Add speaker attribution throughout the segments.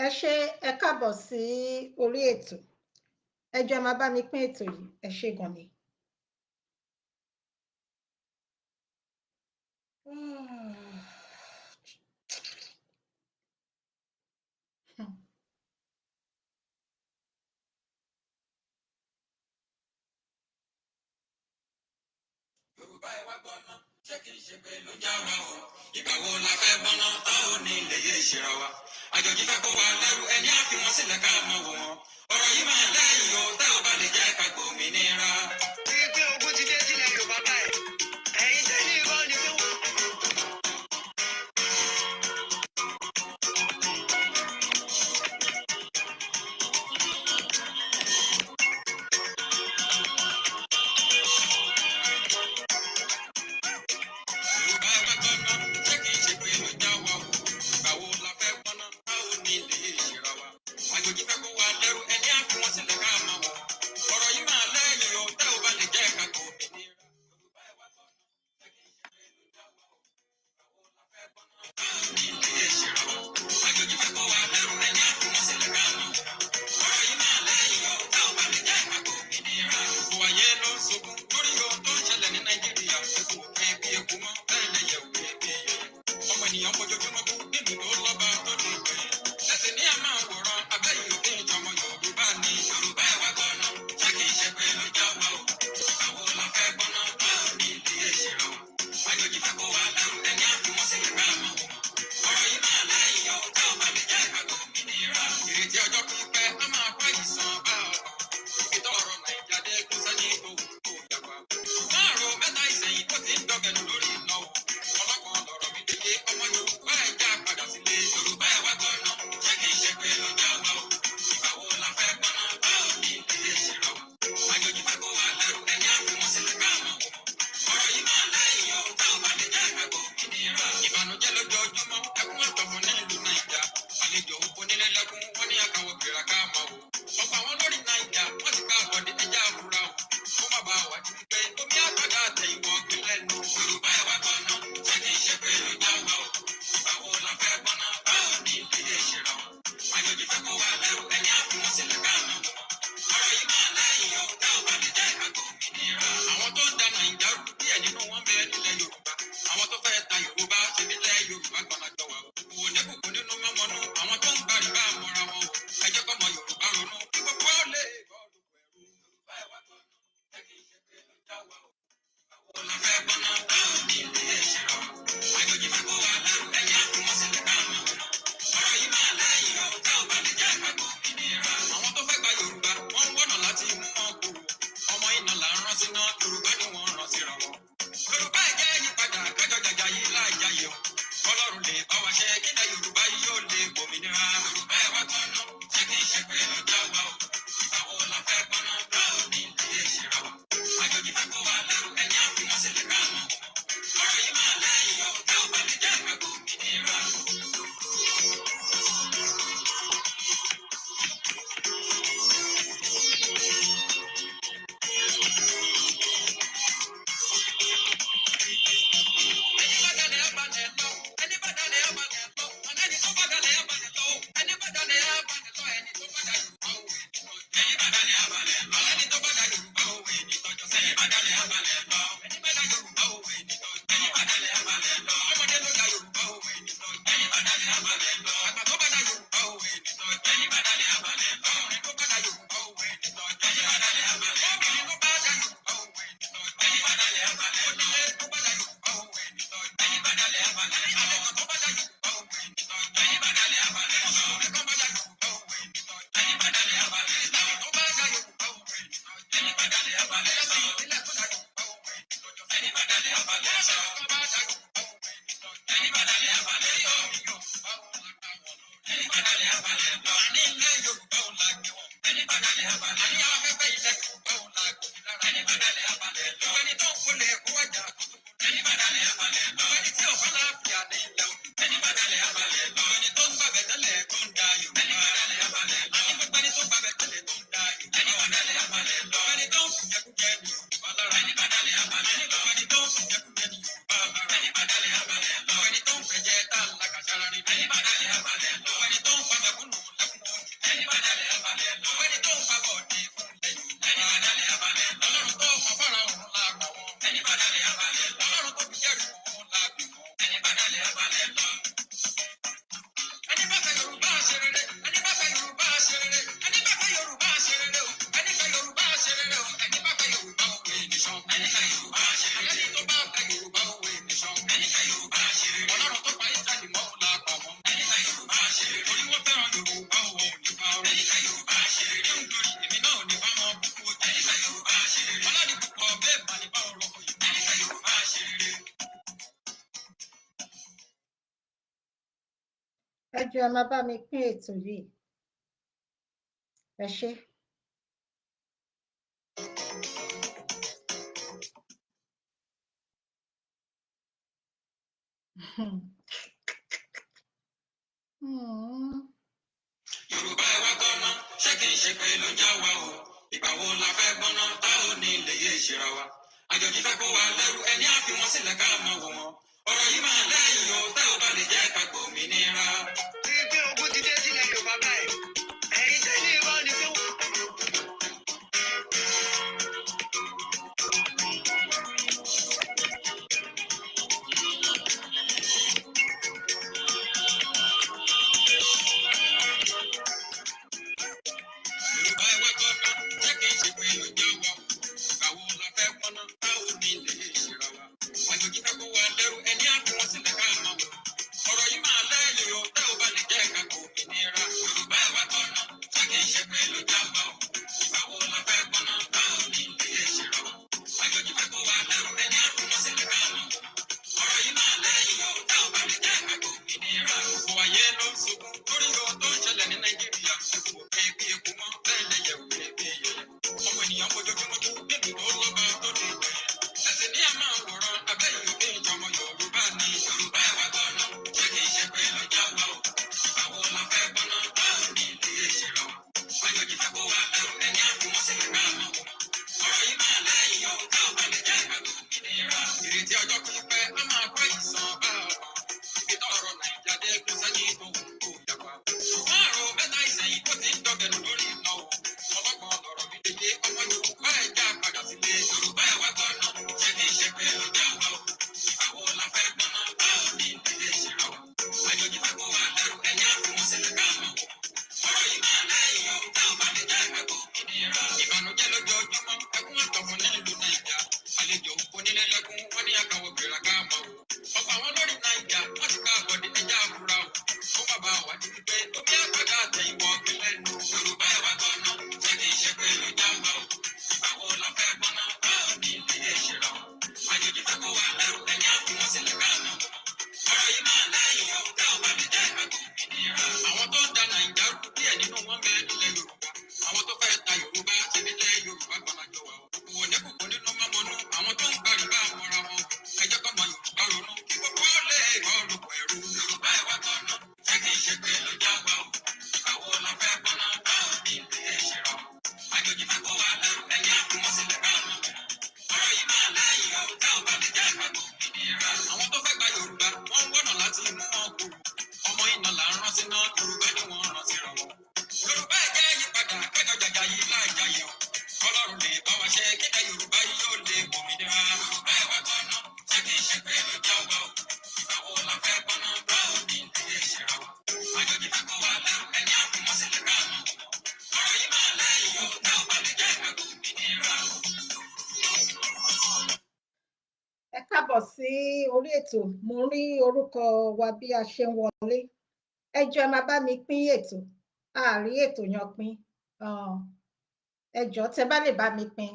Speaker 1: Ẹ ṣé, ẹ káàbọ̀ sí orí ètò. Ẹ jọ̀ọ́ máa bá mi pín ètò yìí. Ẹ ṣé gan ni.
Speaker 2: Yorùbá ẹ wá gbọ́ná, ṣé kìí ṣe pé ló já wa o? Ìgbà wo la fẹ́ gbọ́ná tá ò ní ilé yé ìṣera wa? Àjòjì fẹ́ kó wa lẹ́rú ẹni á fi wọn sílẹ̀ ká mọ̀ wò wọn. Ọ̀rọ̀ yìí máa lẹ́yìn o, tẹ́ ò bá lè jẹ́ ká gbòmìnira. Tí pé ogun ti dé sílẹ̀ Yorùbá báyìí, ẹ̀yin tẹ́ ní irọ́ ni pé wọ́n. Yorùbá ẹ wá gbọ́ná, ṣé kìí ṣe pé ló já wa o? Ìgbà wo la fẹ́ gbọ́ná tá ò ní ilé yé ìṣera wa? Àjòjì fẹ́ kó wa lẹ́rú ẹni á fi wọn sílẹ̀ ká mọ̀ wò wọn. Ọ̀rọ̀ yìí máa lẹ́yìn o, tẹ́ ò bá lè jẹ́ ká gbòmìnira. Yorùbá ẹ wá gbọ́ná, ṣé kìí ṣe pé ló já wa o? Ìgbà wo la fẹ́ gbọ́ná tá ò ní ilé yé ìṣera wa? Àjòjì fẹ́ kó wa lẹ́rú ẹni á fi wọn sílẹ̀ ká mọ̀ wò wọn. Ọ̀rọ̀ yìí máa lẹ́yìn o, tẹ́ ò bá lè jẹ́ ká gbòmìnira. Gbogbo ayé ló ń sunkún lórí ohun tó ń ṣẹlẹ̀ ní Nàìjíríà. Ẹkún òkè bí eku mọ́, bẹ́ẹ̀ lẹ́yẹ̀ òkè bí ẹyẹ. Ọmọ ènìyàn fojoojúmọ́ kú nínú tó lọ́ba tó ní ìgbẹ̀yìn. Ẹ̀sìn ní àmọ́ àwòrán abẹ́yìn òkè ìjọmọ Yorùbá ní Yorùbá ẹ wá gbọ́ná, ṣé kìí ṣe pé ló já wa o? Ìgbà wo la fẹ́ gbọ́ná tá ò ní ilé ìṣera wa? Àjòjì fẹ́ kó wa lẹ́rú ẹni á fi wọ́n sílẹ̀ ká mọ̀ wò wọ́n. Ọ̀rọ̀ yìí máa lẹ́yìn o, tẹ́ ò bá lè jẹ́ ká gbòmìnira. Ìrètí ọjọ́ pípẹ́ á máa kọ́ ìsàn bá ọ̀rọ̀. Ìtọ́ ọ̀rọ̀ Nàìjíríà dé kó sẹ́ni tó wù kó yàgbá. Láàrọ̀ mẹ́ta ìsẹ̀yìn ó ti ń dọ̀gẹ̀nù lórí iná o. Ọlọ́kan lọ̀rọ̀ mi dédé ọmọ Yorùbá ẹ̀ já padà sílé. Yorùbá ẹ̀ wá gbọ́ná, ṣé kìí ṣe pé ló já wa o? Ìgbà wo la fẹ́ gbọ́ná tá ò ní ilé ìṣera wa? Àjòjì fẹ́ kó wa lẹ́rú ẹni á fi wọn sílẹ̀ ká mọ̀ wò wọ́n. Ọ̀rọ̀ yìí máa lẹ́yìn o, tá ò bá lè jẹ́ ká gbòmìnira. Ìbànújẹ́ lójoojúmọ́, ẹkún ọ̀tọ̀fọ̀ ní ìlú Nàìjà. Àlejò onílé lẹ́kún, wọ́n ní àkàwọ̀ kìrà ká máa wò. Ọ̀pọ̀ àwọn lórí Nàìjà, wọ́n ti ká àbọ̀dé ẹja àfúrà o. Kó má bàa wà títí pé omi àgbàdo àtẹ̀yìnbọn gbé lẹ́nu. Yorùbá ẹ wá gbọ́ná, ṣé kìí ṣe pé ló já wa o? Ìgbà wo la fẹ́ gbọ́ná tá ò ní ilé ìṣera wa? Àjòjì fẹ́ kó wa lẹ́rú ẹni á fi wọn sílẹ̀ ká mọ̀ wò wọ́n. Ọ̀rọ̀ yìí máa lẹ́yìn o, tá ò bá lè jẹ́ ká gbòmìnira. Àwọn tó ń da Nàìjà rú díẹ̀ nínú wọn bẹ nílẹ̀ Yorùbá. Àwọn tó fẹ́ ta Yorùbá ṣe nílẹ̀ Yorùbá gbọ́nàjọ wa o. Òwò lẹ́kùnkùn nínú mọ́mọ́nú àwọn tó ń gba rìbá mọ́ra wọn o. Ẹ jẹ́ kọ́mọ Yorùbá ronú kí gbogbo ó lè bọ́ọ̀lù pẹ̀lú. Yorùbá ẹ wá gbọ́ná, ṣé kìí ṣe pé ló já wa o? Ìgbà wo la fẹ́ gbọ́ná tá ò ní ilé ìṣera wa? Àjòjì fẹ́ kó wa lẹ́rú ẹni á fi wọn sílẹ̀ ká mọ̀ wò wọ́n. Ọ̀rọ̀ yìí máa lẹ́yìn o, tá ò bá lè jẹ́ ká gbòmìnira. Àwọn tó fẹ́ gba Yorùbá wọ́n ń wọ́nà láti mú wọn kúrò. Ọmọ iná là ń rán síná, Yorùbá ni wọ́n ń rán síra wọn. Yorùbá ẹ jẹ́ yípadà kájọ jàjà yìí láàjáyé o. Ọlọ́run lè bá wa ṣe kílẹ̀ Yorùbá yìí yóò lè gbòmìnira. Yorùbá ẹ wá gbọ́ná, ṣé kìí ṣe pé ló já wa o? Ìgbà wo la fẹ́ gbọ́ná tá ò ní ilé ìṣera wa? Àjòjì fẹ́ kó wa lẹ́rú ẹni á fi wọn sílẹ̀ ká mọ̀ wò wọ́n. Ọ̀rọ̀ yìí máa lẹ́yìn o, tá ò bá lè jẹ́ ká gbòmìnira.
Speaker 1: jọ̀ọ́ ẹ máa bá mi pín ètò yìí ẹ ṣé.
Speaker 2: Yorùbá ẹ wá gbọ́ná ṣé kì í ṣe pé ló já wa o ìgbà wo la fẹ́ gbọ́ná tá ò ní lè yé ìṣera wa àjòjì fẹ́ kó wa lẹ́rú ẹni á fi wọn sílẹ̀ ká máa wò wọn ọ̀rọ̀ yìí máa lẹ́yìn o tẹ́ ò bá lè jẹ́ ká gbòmìnira. bí pé ogun ti dé sílẹ̀ Yorùbá báyìí ẹ̀yin tẹ́lẹ̀ irọ́ ni pé Yorùbá ẹ wá gbọ́ná ṣé kì í ṣe pé ló já wa o ìgbà wo la fẹ́ gbọ́ná tá ò ní lè yé ìṣera wa àjòjì fẹ́ kó wa lẹ́rú ẹni á fi wọn sílẹ̀ ká máa wò ọ̀rọ̀ yìí máa lẹ́yìn o tẹ́ ò bá lè jẹ́ ká gbòmìnira. Yorùbá ẹ wá gbọ́ná ṣé kì í ṣe pé ló já wa o ìgbà wo la fẹ́ gbọ́ná tá ò ní lè yé ìṣera wa àjòjì fẹ́ kó wa lẹ́rú ẹni á fi wọn sílẹ̀ ká máa wò ọ̀rọ̀ yìí máa lẹ́yìn o tẹ́ ò bá lè jẹ́ ká gbòmìnira. Gbogbo ayé ló ń sunkún lórí ohun tó ń ṣẹlẹ̀ ní Nàìjíríà kò pé bí eku mọ́ bẹ́ẹ̀ lẹ́yẹ̀ ò pé bí yẹyẹ ọmọ ènìyàn fojoojúmọ́ kú nílùú tó lọ́ba tó lè gbẹ̀yẹ ẹ̀sìn ní àmọ́ àwòrán abẹ́yìn òkè ìjọmọ Yorùbá ni. Yorùbá ẹ wá gbọ́ná ṣé kì í ṣe pé ló já wa o ìgbà wo la fẹ́ gbọ́ná tá ò ní lè yé ìṣera wa àjòjì fẹ́ kó wa lẹ́rú ẹni á fi wọ́n sílẹ̀ ká máa wò ọ̀rọ̀ yìí máa lẹ́yìn o tá ò bá lè jẹ́ ká gbòmìnira. Ìrètí ọjọ́ pípẹ́ á máa kọ́ ìsàn bá ọkàn ibi tọ́rọ̀ Nàìjíríà dé kó sẹ́yìn tó wù kó yàgbá. Márùn mẹ́ta ìsẹ̀yìn tó ti ń dọ̀gẹ̀dù lórí iná o ọlọ́gbọ̀n lọ̀rọ̀ mi dédé ọmọ Yorùbá ẹ̀ já padà sílé. Yorùbá ẹ̀ wá gbọ́ná ṣé kì í ṣe pé ló já wa o ìgbà wo la fẹ́ gbọ́ná tá ò ní lè ṣera wa àjòjì fẹ́ kó wa lẹ́rú ẹni á fi wọn sílẹ̀ ká máa wò ọ̀rọ̀ yìí máa lẹ́yìn o tá ò bá lè jẹ́ ká gbòmìnira. Ìbànújẹ́ lójoojúmọ́ ẹkún àtọ̀fọ̀ nílùú Nàìjíríà àlejò onílẹ̀lẹ́kùn wọ́n ní àkàwọ̀ gbéra ká máa wò ọ̀pọ̀ àwọn lórí Nàìjíríà wọ́n ti ká àbọ̀dé ẹja àfúrà o ó bàbá wà ní wípé omi àgbàdo àtẹ̀yìnwó ọ̀gbìn lẹ́nu. Yorùbá ẹ̀ wá gbọ́ná ṣé kì í ṣe pé ló já wa o ìgbà wo la fẹ́ gbọ́ná tá ò ní lè yé ìṣera wa àjòjì fẹ́ kó wa lẹ́rú ẹni á fi wọn sílẹ̀ ká máa wò ọ̀rọ̀ yìí máa lẹ́yìn o tá ò bá lè jẹ́ ká gbòmìnira. Àwọn tó ń da Nàìjíríà rú díẹ̀ nínú wọn bẹ nílẹ̀ Yorùbá àwọn tó fẹ́ ta Yorùbá ṣe nílẹ̀ Yorùbá gbọ́nàjọ wa o òwò ní kòkó nínú mọ́mọ́nú àwọn tó ń gbàrí bá mọ́ra wọn ẹ jẹ́ kó mọ Yorùbá ronú kí gbogbo lè kọ́ lóko ẹ̀rú. Yorùbá ẹ̀ wá gbọ́ná ṣé kì í ṣe pé ló já wa o ìgbà wo la fẹ́ gbọ́ná tá ò ní lè yé ìṣera wa àjòjì fẹ́ kó wa lẹ́rú ẹni á fi wọn sílẹ̀ ká máa wò ọ̀rọ̀ yìí máa lẹ́yìn o tá ò bá lè jẹ́ ká gbòmìnira. Àwọn tó fẹ́ gba Yorùbá wọ́n ń wọ́nà láti mú wọn kúrò ọmọ iná là ń rán síná Yorùbá ni wọ́n rán síra wọn. Yorùbá ẹ̀ jẹ́ yípadà kájọ jàjà yìí láì jayé o Ọlọ́run lè bá wa ṣe kíkẹ́ Yorùbá yìí yóò lè gbòmìnira. Yorùbá ẹ̀ wá gbọ́ná ṣé kì í ṣe pé ló já wa o ìgbà wo la fẹ́ gbọ́ná tá ò ní lè yé ìṣera wa àjòjì fẹ́ kó wa lẹ́rú ẹni á fi wọn sílẹ̀ ká máa wò ọ̀rọ̀ yìí máa lẹ́yìn o tá ò bá lè jẹ́ ká gbòmìnira.
Speaker 1: Ẹ káàbọ̀ sí orí ètò mo rí orúkọ wa bí a ṣe ń wọlé ẹ jọ̀ọ́ ẹ máa bá mi pín ètò àárí ètò yan pín ẹ jọ̀ọ́ tẹ́ bá lè bá mi pín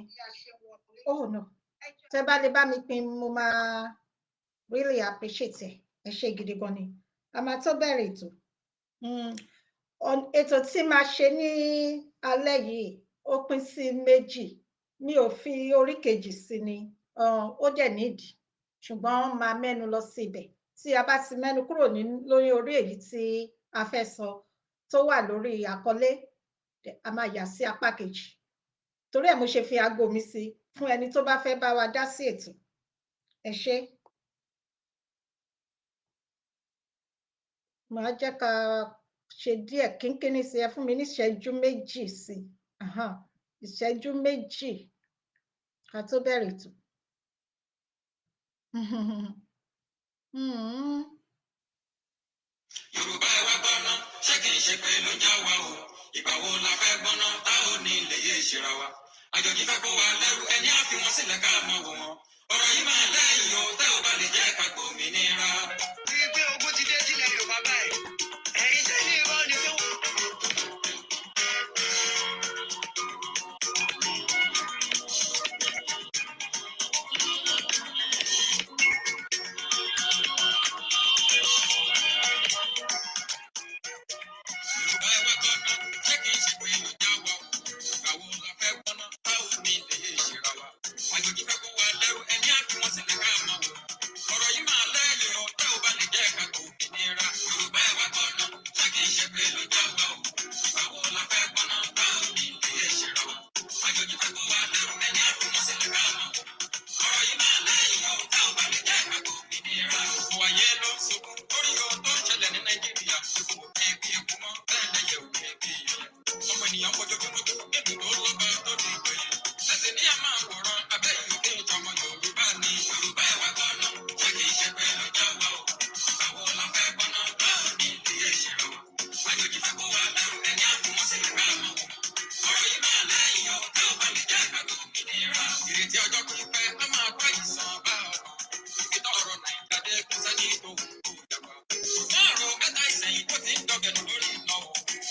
Speaker 1: oh no tẹ́ bá lè bá mi pín mo máa really appreciate ẹ ṣé gidi gan ni a máa tó bẹ̀rẹ̀ ètò ètò tí máa ṣe ní alẹ́ yìí ó pín sí méjì mi ò fi orí kejì sí ni ó dẹ̀ nídìí ṣùgbọ́n máa mẹ́nu lọ sí ibẹ̀ tí a bá ti mẹ́nu kúrò lórí orí èyí tí a fẹ́ sọ tó wà lórí àkọlé a máa yà sí apá kejì torí ẹ̀ mo ṣe fi aago mi sí fún ẹni tó bá fẹ́ bá wa dá sí ètò ẹ ṣé. màá jẹ́ ká ṣe díẹ̀ kínkínní sí ẹ fún mi ní ìṣẹ́jú méjì sí ìṣẹ́jú méjì ká tó bẹ̀rẹ̀ ètò.
Speaker 2: Yorùbá ẹ wá gbọ́ná ṣé kì í ṣe pé ló já wa o ìgbà wo la fẹ́ gbọ́ná tá ò ní lè yé ìṣera wa àjòjì fẹ́ kó wa lẹ́rú ẹni á fi wọn sílẹ̀ ká máa wò wọn ọ̀rọ̀ yìí máa lẹ́yìn o tẹ́ ò bá lè jẹ́ ká gbòmìnira. bí pé ogun ti dé sílẹ̀ Yorùbá báyìí ẹ̀yin tẹ́lẹ̀ irọ́ ni pé ìrètí ọjọ́ pípẹ́ á máa bá ìsàn bá ọ̀rọ̀. Ìtọ́ ọ̀rọ̀ Nàìjíríà dé kò sẹ́ni tó wù kó dàgbà. Márùn-ún mẹ́ta ìsẹ̀yìn tó ti ń dọ̀gẹ̀dẹ̀ lórí ìnáwó.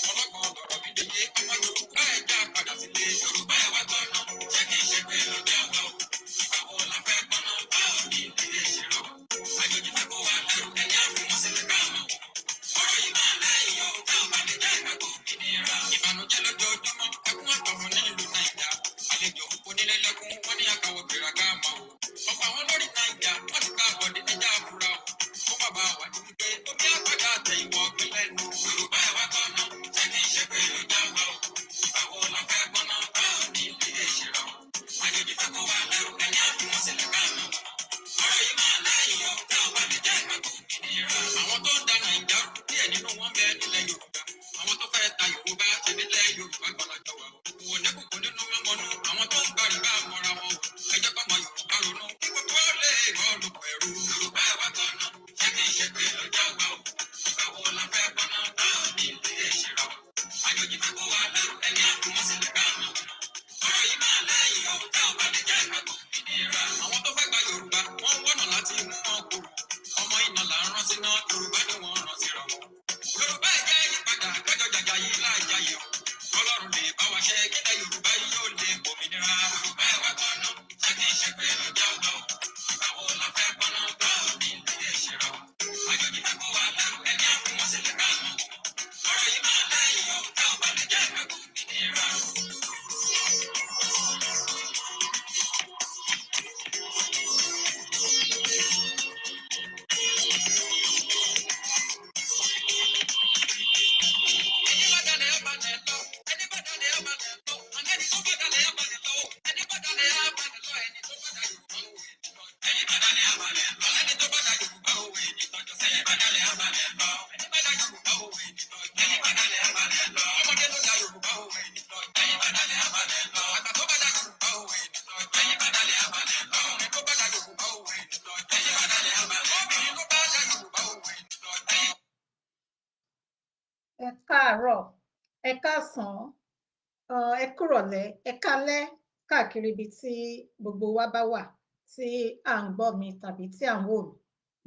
Speaker 2: Ọlọ́gbọ̀n lọ̀rọ̀ mi dèyé ọmọ Yorùbá ẹ̀já padà sílé. Yorùbá ẹ̀ wá gbọ́nà, ṣé kìí ṣe pé ló jẹ́ wá o? Ìgbà wo la fẹ́ gbọ́nà báwo ni ìdílé ṣe rọ̀? Àjòjì fẹ́ kó wa lẹ́rù ẹni àfihàn sílẹ̀ káàmọ̀ wọ̀. Ọ̀rọ̀ yìí máa lẹ́yìn o, tá ò bá lè jẹ́ ìgbàgbọ́ òmìnira. Ìbànújẹ́ lójoojúmọ́, ẹkún àtọ̀fún ní ìlú Nàìjà. Àlejò onílélẹ́kún, wọ́n ní àkàwọ̀ gbéraga máa wò. Ọ̀pọ̀ àwọn lórí Nàìjà, wọ́n ti ká àbọ̀dé ẹja àfúrà o. Ó bàbá wà ní wípé omi àgbàdo àtẹ̀yìnbọ̀ pínlẹ̀ nù. Yorùbá ẹ̀ wá gbọ́nà, ṣé kìí ṣe pé ló já wa o? Ìgbà wo la fẹ́ gbọ́nà báwo ni ìdílé ṣe rọ̀? Àjòjì fẹ́ kó wa lẹ́rù ẹni àfihàn sílẹ̀ káàmọ̀ wọ̀. Ọ̀rọ̀ yìí máa lẹ́yìn o, tá ò bá lè jẹ́ ìgbàgbọ́ òmìnira. Àwọn tó ń da Nàìjà díẹ̀ nínú wọn bẹ nílẹ̀ Yorùbá. Àwọn tó fẹ́ ta Yorùbá ṣe nílẹ̀ Yorùbá gbọ́dọ̀ wà o. Kò ní kòkó nínú mọ́mọ́nú àwọn tó ń gbàrí bá mọ́ra wọn o. Ẹ jẹ́ kọ́mọ Yorùbá ronú kí gbogbo lè bọ́ọ̀lù pẹ̀lú. Yorùbá ẹ̀ wá gbọ́nà, ṣé kìí ṣe pé ló já wa o? Ìgbà wo la fẹ́ gbọ́nà báwo ni ìdílé ṣe rọ̀? Àjòjì fẹ́ kó wa lẹ́rù ẹni àfihàn sílẹ̀ káàmọ̀ wọ̀. Ọ̀rọ̀ yìí máa lẹ́yìn o, tá ò bá lè jẹ́ ìgbàgbọ́ òmìnira. Àwọn tó fẹ́ gba Yorùbá, wọ́n wọ́nà láti mú wọn kúrò. Ọmọ iná là ń rán síná, Yorùbá ni wọ́n rán síra wọn. Yorùbá ẹ̀ jẹ́ yípadà, kájọ jàjà yìí láàjáyé o. Ọlọ́run lè bá wa ṣe kílẹ̀ Yorùbá yìí yóò lè gbòmìnira. Yorùbá ẹ̀ wá gbọ́nà, ṣé kìí ṣe pé ló já wa o? Ìgbà wo la fẹ́ gbọ́nà báwo ni ìdílé ṣe rọ̀? Àjòjì fẹ́ kó wa lẹ́rù ẹni àfihàn sílẹ̀ káàmọ̀ wọ̀. Ọ̀rọ̀ yìí máa lẹ́yìn o, tá ò bá lè jẹ́ ìgbàgbọ́ òmìnira.
Speaker 1: Ẹ káàárọ̀, ẹ káàsán, ẹ kúrọ̀lẹ́, ẹ kálẹ́ káàkiri ibi tí gbogbo wa bá wà tí à ń gbọ́ mi tàbí tí à ń wò mí.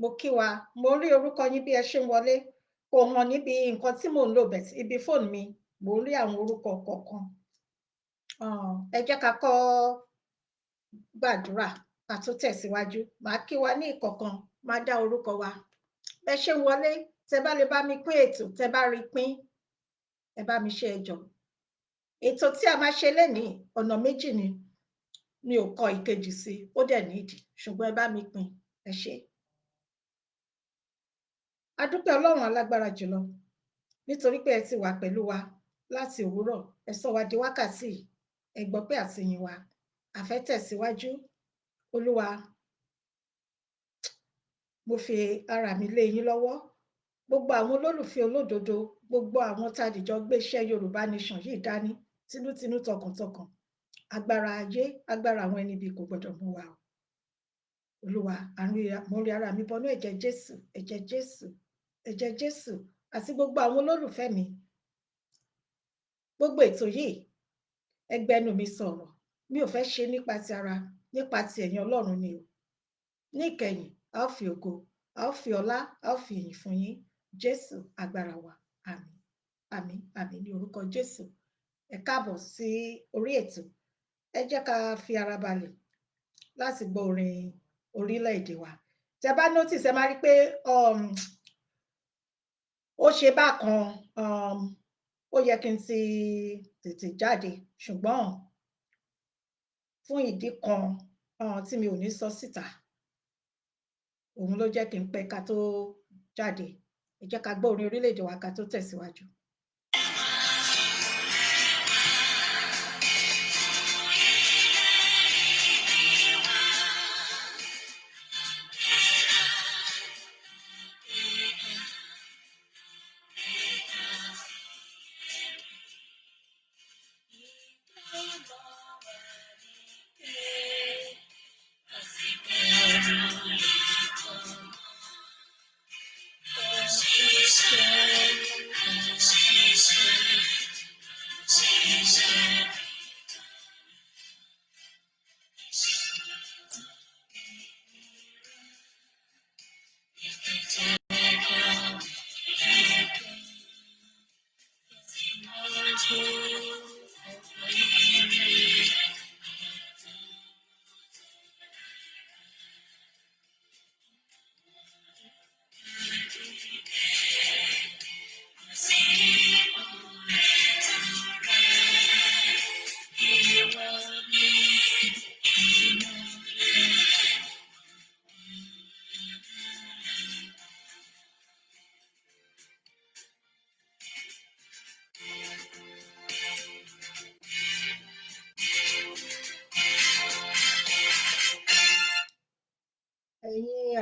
Speaker 1: Mo kí wa, mo rí orúkọ yín bí ẹ ṣe ń wọlé, kò hàn níbi nǹkan tí mò ń lò bẹ̀ ibi fóònù mi, mo rí àwọn orúkọ kọ̀ọ̀kan. Ẹ jẹ́ ká kọ́ gbàdúrà ká tó tẹ̀síwájú. Màá kí wa ní ìkọ̀ọ̀kan, máa dá orúkọ wa. Bẹ́ ṣe ń wọlé, tẹ bá lè bá mi pín ètò, tẹ bá rí pín, ẹ bá mi ṣe ẹ jọ̀ọ́. Ètò tí a máa ṣe lénìí ọ̀nà méjì ni, mi ò kọ ìkejì sí, ó dẹ̀ nídìí, ṣùgbọ́n ẹ bá mi pín, ẹ ṣé. A dúpẹ́ Ọlọ́run alágbára jùlọ nítorí pé ẹ ti wà pẹ̀lú wa láti òwúrọ̀, ẹ sọ wa di wákàtí, ẹ gbọ́ pé àtìyìn wa, a fẹ́ tẹ̀síwájú. Olúwa, mo fi ara mi lé yín lọ́wọ́. Gbogbo àwọn olólùfẹ́ olódodo, gbogbo àwọn tàdíjọ gbé iṣẹ́ Yorùbá Nation yìí dání, tinútinú tọkàntọkàn. Agbára ayé, agbára àwọn ẹni bí kò gbọdọ̀ mú wa o. Olúwa, mo rí ara mi bọnú ẹ̀jẹ̀ Jésù, ẹ̀jẹ̀ Jésù, ẹ̀jẹ̀ Jésù, àti gbogbo àwọn olólùfẹ́ mi. Gbogbo ètò yìí, ẹgbẹ́nu mi sọ̀rọ̀, mi ò fẹ́ ṣe nípa ti ara, nípa ti ẹ̀yin Ọlọ́run ni o. Ní ìkẹyìn, a ó fi ògo, a ó fi ọlá, a ó fi ìyìn fún yín. Jésù agbára wa, àmín, àmín, àmín ní orúkọ Jésù. Ẹ káàbọ̀ sí orí ètò. Ẹ jẹ́ ká fi ara balẹ̀ láti gbọ́ orin orílẹ̀-èdè wa. Tẹ́ bá notice, ẹ máa rí pé ó ṣe bákan, ó yẹ kí n ti tètè jáde, ṣùgbọ́n fún ìdí kan tí mi ò ní sọ síta, òun ló jẹ́ kí n pẹ́ ká tó jáde. Ẹ jẹ́ ká gbọ́ orin orílẹ̀-èdè wa ká tó tẹ̀síwájú.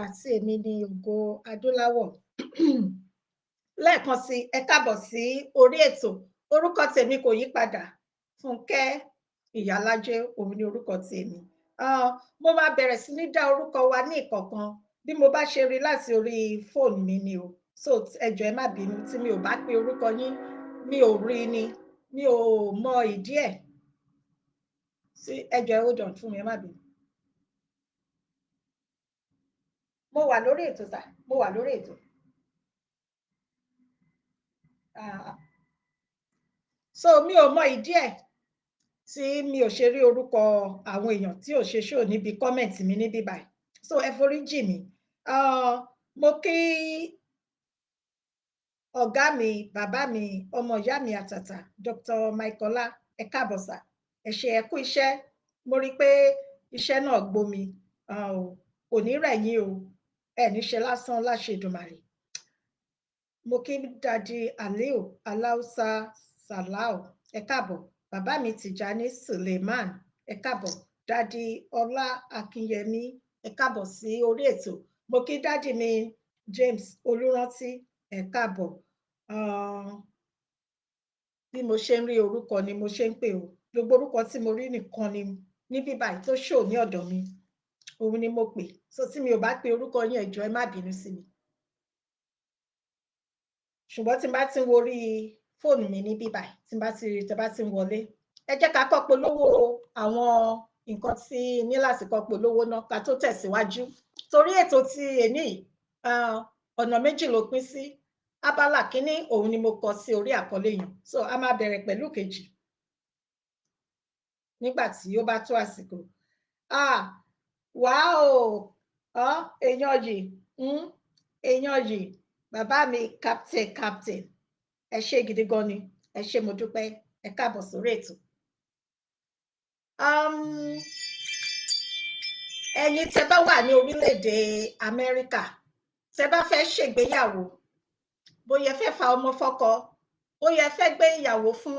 Speaker 1: àti èmi ní Ògo Adúláwọ̀. Lẹ́ẹ̀kan sí ẹ káàbọ̀ sí orí ètò. Orúkọ tèmi kò yí padà, Fúnkẹ́ Ìyálájé òun ni orúkọ tèmi. Mo máa bẹ̀rẹ̀ sí ní dá orúkọ wa ní ìkọ̀ọ̀kan bí mo bá ṣe rí láti orí fóònù mi ni o. So ẹ jọ̀ọ́ ẹ má bínú tí mi ò bá pe orúkọ yín, mi ò rí ni, mi ò mọ ìdí ẹ̀. Ẹ jọ̀ọ́ ẹ hold on fún mi, ẹ má bínú. Mo wà lórí ètò sà, mo wà lórí ètò. So mi ò mọ ìdí ẹ̀ tí mi ò ṣe rí orúkọ àwọn èèyàn tí ò ṣe show níbi kọ́mẹ̀ntì mi níbí báyìí. So ẹ foríjì mi. Mo kí ọ̀gá mi, bàbá mi, ọmọ ìyá mi àtàtà, Dr. Maikola, ẹ káàbọ̀ sà. Ẹ ṣé ẹ kú iṣẹ́. Mo rí pé iṣẹ́ náà gbomi. Kò ní rẹ̀ yín o. Ẹ ní ṣe lásán láṣẹ Èdùmàrè. Mo kí Dadi Aliu Aláùsá Sàláù, ẹ káàbọ̀. Bàbá mi Tìjání Suleiman, ẹ káàbọ̀. Dadi Ọlá Akínyẹmí, ẹ káàbọ̀ sí orí ètò. Mo kí dádì mi James Olúrántí, ẹ káàbọ̀. Bí mo ṣe ń rí orúkọ ni mo ṣe ń pè o. Gbogbo orúkọ tí mo rí nìkan ni níbí báyìí tó show ní ọ̀dọ̀ mi, òun ni mo pè. So tí mi ò bá pe orúkọ yín, ẹ jọ̀ọ́ ẹ má bínú sí mi. Ṣùgbọ́n tí n bá ti ń wo orí fóònù mi níbí báyìí, tẹ́ bá ti ń wọlé, ẹ jẹ́ ká kọ́ polówó àwọn nǹkan tí ní láti kọ́ polówó náà ká tó tẹ̀síwájú. Torí ètò ti èní ọ̀nà méjì ló pín sí. Abala kínní òun ni mo kọ sí orí àkọlé yẹn. So a máa bẹ̀rẹ̀ pẹ̀lú kejì nígbà tí ó bá tó àsìkò. Wàá èèyàn yìí, bàbá mi captain, ẹ ṣé gidi gan ni, ẹ ṣé mo dúpẹ́, ẹ káàbọ̀ sórí ètò. Ẹ̀yin tẹ́ bá wà ní orílẹ̀-èdè Amẹ́ríkà, tẹ́ bá fẹ́ ṣègbéyàwó, bóyá fẹ́ fa ọmọ fọ́kọ, bóyá fẹ́ gbé ìyàwó fún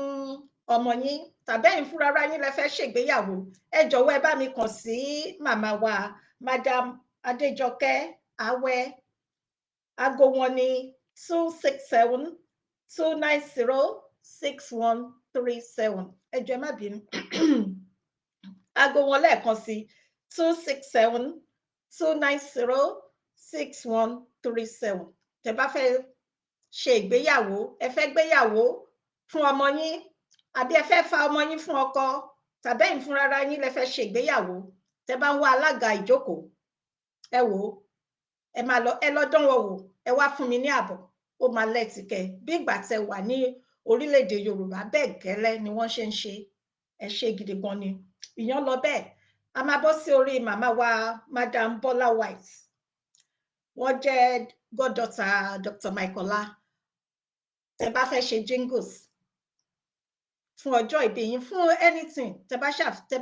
Speaker 1: ọmọ yín, tàbí ẹ̀yin fúnra ara yín lẹ fẹ́ ṣègbéyàwó, ẹ jọ̀wọ́ ẹ bá mi kàn sí màmá wa Madam Adéjọkẹ́ Awẹ́. Aago wọn ni 267-290-6137. Ẹ jọ̀ọ́ ẹ má bínú. Aago wọn lẹ́ẹ̀kan sí 267-290-6137. Tẹ́ bá fẹ́ ṣe ìgbéyàwó, ẹ fẹ́ gbéyàwó fún ọmọ yín, àbí ẹ fẹ́ fa ọmọ yín fún ọkọ, tàbí ẹ̀yin fúnra ara yín lẹ fẹ́ ṣe ìgbéyàwó, tẹ́ bá ń wá alága ìjókòó, ẹ wò ó, ẹ máa lọ, ẹ lọ dán wọn wò, ẹ wá fún mi ní àbọ̀, ó máa lẹ́tìkẹ́ bí ìgbà tẹ́ wà ní orílẹ̀-èdè Yorùbá, bẹ́ẹ̀ gẹ́lẹ́ ni wọ́n ṣe ń ṣe. Ẹ ṣé gidi gan ni. Ìyẹn lọ bẹ́ẹ̀. A máa bọ́ sí orí màmá wa Madam Bọ́lá White. Wọ́n jẹ́ goddaughter Dr. Maikola. Tẹ́ bá fẹ́ ṣe jingles fún ọjọ́ ìbí yín, fún anything, tẹ́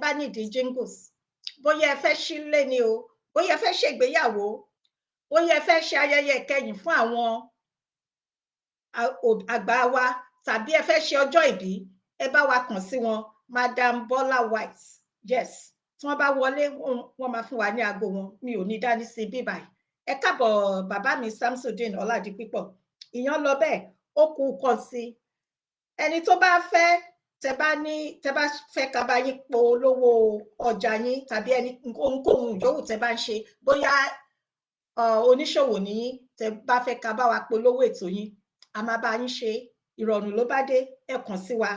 Speaker 1: bá nídìí jingles, bóyá ẹ fẹ́ sílé ni o, bóyá ẹ fẹ́ ṣègbéyàwó, bóyá ẹ fẹ́ ṣe ayẹyẹ ìkẹyìn fún àwọn àgbà wa, tàbí ẹ fẹ́ ṣe ọjọ́ ìbí, ẹ bá wa kàn sí wọn, Madam Bọ́lá White. Yes, tí wọ́n bá wọlé, wọ́n máa fún wa ní aago wọn, mi ò ní dání sí bí báyìí. Ẹ káàbọ̀ bàbá mi Samsudeen Ọládipípọ̀. Ìyẹn lọ bẹ́ẹ̀, ó kù kan sí. Ẹni tó bá fẹ́, tẹ́ bá fẹ́ ká bá yín polówó ọjà yín, tàbí ẹni ohunkóhun yòówù tẹ́ bá ń ṣe, bóyá oníṣòwò ní yín, tẹ́ bá fẹ́ ká bá wa polówó ètò yín, a máa bá yín ṣe. Ìrọ̀rùn ló bá dé, ẹ kàn sí wa.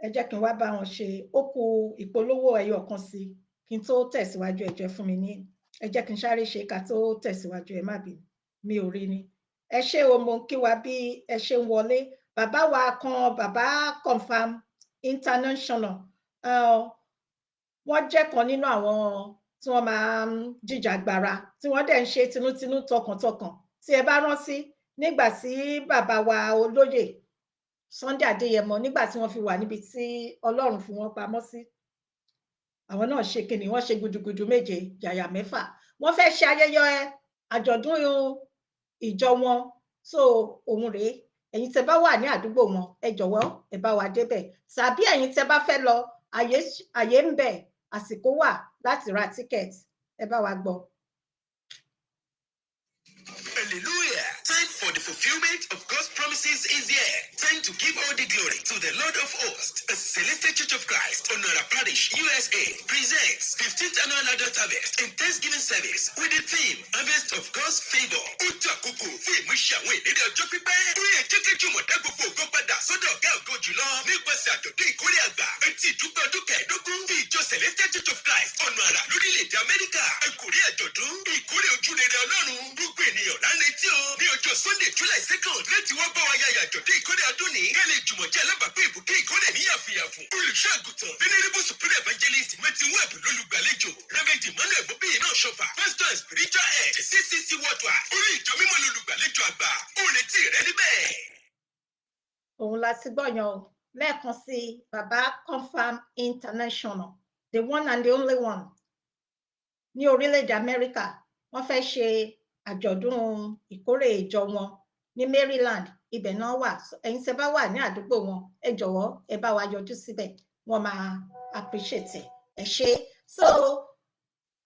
Speaker 1: Ẹ jẹ́ kí n wá bá wọn ṣe, ó kù ìpolówó ẹyọ kan sí kí n tó tẹ̀síwájú. Ẹ jọ̀ọ́ fún mi ní, ẹ jẹ́ kí n sáré ṣe ká tó tẹ̀síwájú, ẹ má bínú, mi ò rí ni. Ẹ ṣé o, mo kí wa bí ẹ ṣe ń wọlé. Bàbá wa kan, bàbá Confirm International, wọ́n jẹ́ kan nínú àwọn tí wọ́n máa ń jìjàgbara, tí wọ́n dẹ̀ ń ṣe tinútinú tọkàntọkàn. Tí ẹ bá rántí nígbà tí bàbá wa olóyè Sunday Adéyẹmọ, nígbà tí wọ́n fi wà níbi tí Ọlọ́run fi wọ́n pamọ́ sí, àwọn náà ṣe kíni, wọ́n ṣe gudugudu méje yàyà mẹ́fà. Wọ́n fẹ́ ṣe ayẹyẹ àjọ̀dún ìjọ wọn. So òun rèé, ẹ̀yin tẹ́ bá wà ní àdúgbò wọn, ẹ jọ̀wọ́ ẹ bá wa débẹ̀, tàbí ẹ̀yin tẹ́ bá fẹ́ lọ, àyè ń bẹ, àsìkò wà láti ra tíkẹ́ẹ̀tì, ẹ bá wa gbọ́.
Speaker 2: Time for the fulfillment of God's promises is here. Time to give all the glory to the Lord of Hosts. A Celestial Church of Christ, Onora Pradesh, USA, presents 15th Annual Adult Harvest and Thanksgiving Service with the theme Harvest of God's Favor. Ìjọ Celestial Church of Christ ọ̀nà àrà lórílẹ̀‐èdè Amẹ́ríkà ẹ̀kúrí àjọ̀dún ìkórè ojúrere Ọlọ́run gbogbo ènìyàn lálẹ́tí o ní ọjọ́ Sunday July 2nd láti wá bá wa yáyà àjọ̀dún ìkórè ọdún ní kálẹ̀ jùmọ̀jẹ́ alábàápẹ́ ìbùkún ìkórè ní yàfùyàfù olùṣọ́àgùtàn venerable supreme evangelist Martin Webb lólùgbàlejò Reverend Emmanuel Bobiyi náà ṣọfà pastor and spiritual head CCC worldwide orí ìjọ mímọ́ lólùgbàlejò àgbà ó retí rẹ níbẹ̀.
Speaker 1: Òun la ti gbọ́yàn o lẹ́ẹ̀kan sí bàbá Confirm International, the one and the only one ní orílẹ̀-èdè Amẹ́ríkà. Wọ́n fẹ́ ṣe àjọ̀dún ìkórè ìjọ wọn ní Maryland, ibẹ̀ náà wà. Ẹ̀yin tẹ́ bá wà ní àdúgbò wọn, ẹ jọ̀wọ́ ẹ bá wa yọjú síbẹ̀, wọ́n máa appreciate ẹ ṣé. So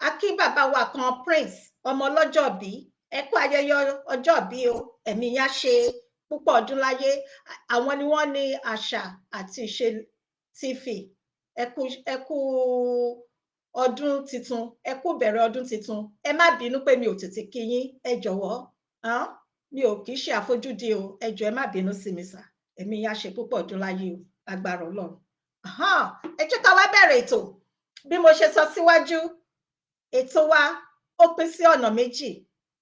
Speaker 1: a kí bàbá wa kan Prince ọmọ ọlọ́jọ́bí, ẹ kú ayẹyẹ ọjọ́bí o, ẹ̀mí yá ṣe púpọ̀ ọdún láyé. Àwọn ni wọ́n ní àṣà àti ìṣe TV. Ẹ kú ọdún titun, ẹ kú bẹ̀rẹ̀ ọdún titun. Ẹ má bínú pé mi ò tètè kí yín, ẹ jọ̀wọ́. Mi ò kì í ṣe àfojúdi o, ẹ jọ̀ọ́ ẹ má bínú sí mi sà. Ẹ̀mí yá ṣe púpọ̀ ọdún láyé o, agbára Ọlọ́run. Ẹ jẹ́ ká wá bẹ̀rẹ̀ ètò. Bí mo ṣe sọ síwájú, ètò wa ó pín sí ọ̀nà méjì.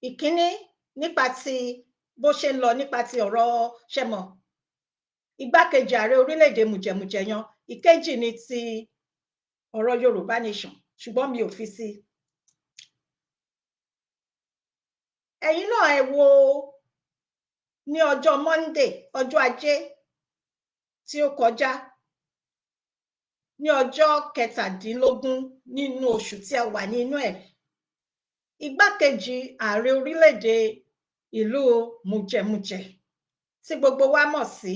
Speaker 1: Ìkíní nípa ti bó ṣe ń lọ nípa ti ọ̀rọ̀ ṣẹmọ̀ igbákejì ààrẹ orílẹ̀-èdè mùjẹ̀mùjẹ̀ yan. Ìkejì ni ti ọ̀rọ̀ Yorùbá nation, ṣùgbọ́n mi ò fi sí. Ẹ̀yin náà ẹ wo ní ọjọ́ Monday, ọjọ́ Ajé tí ó kọjá, ní ọjọ́ 17 nínú oṣù tí a wà nínú ẹ̀, igbákejì ààrẹ orílẹ̀-èdè ìlú mùjẹ̀mùjẹ̀ tí gbogbo wa mọ̀ sí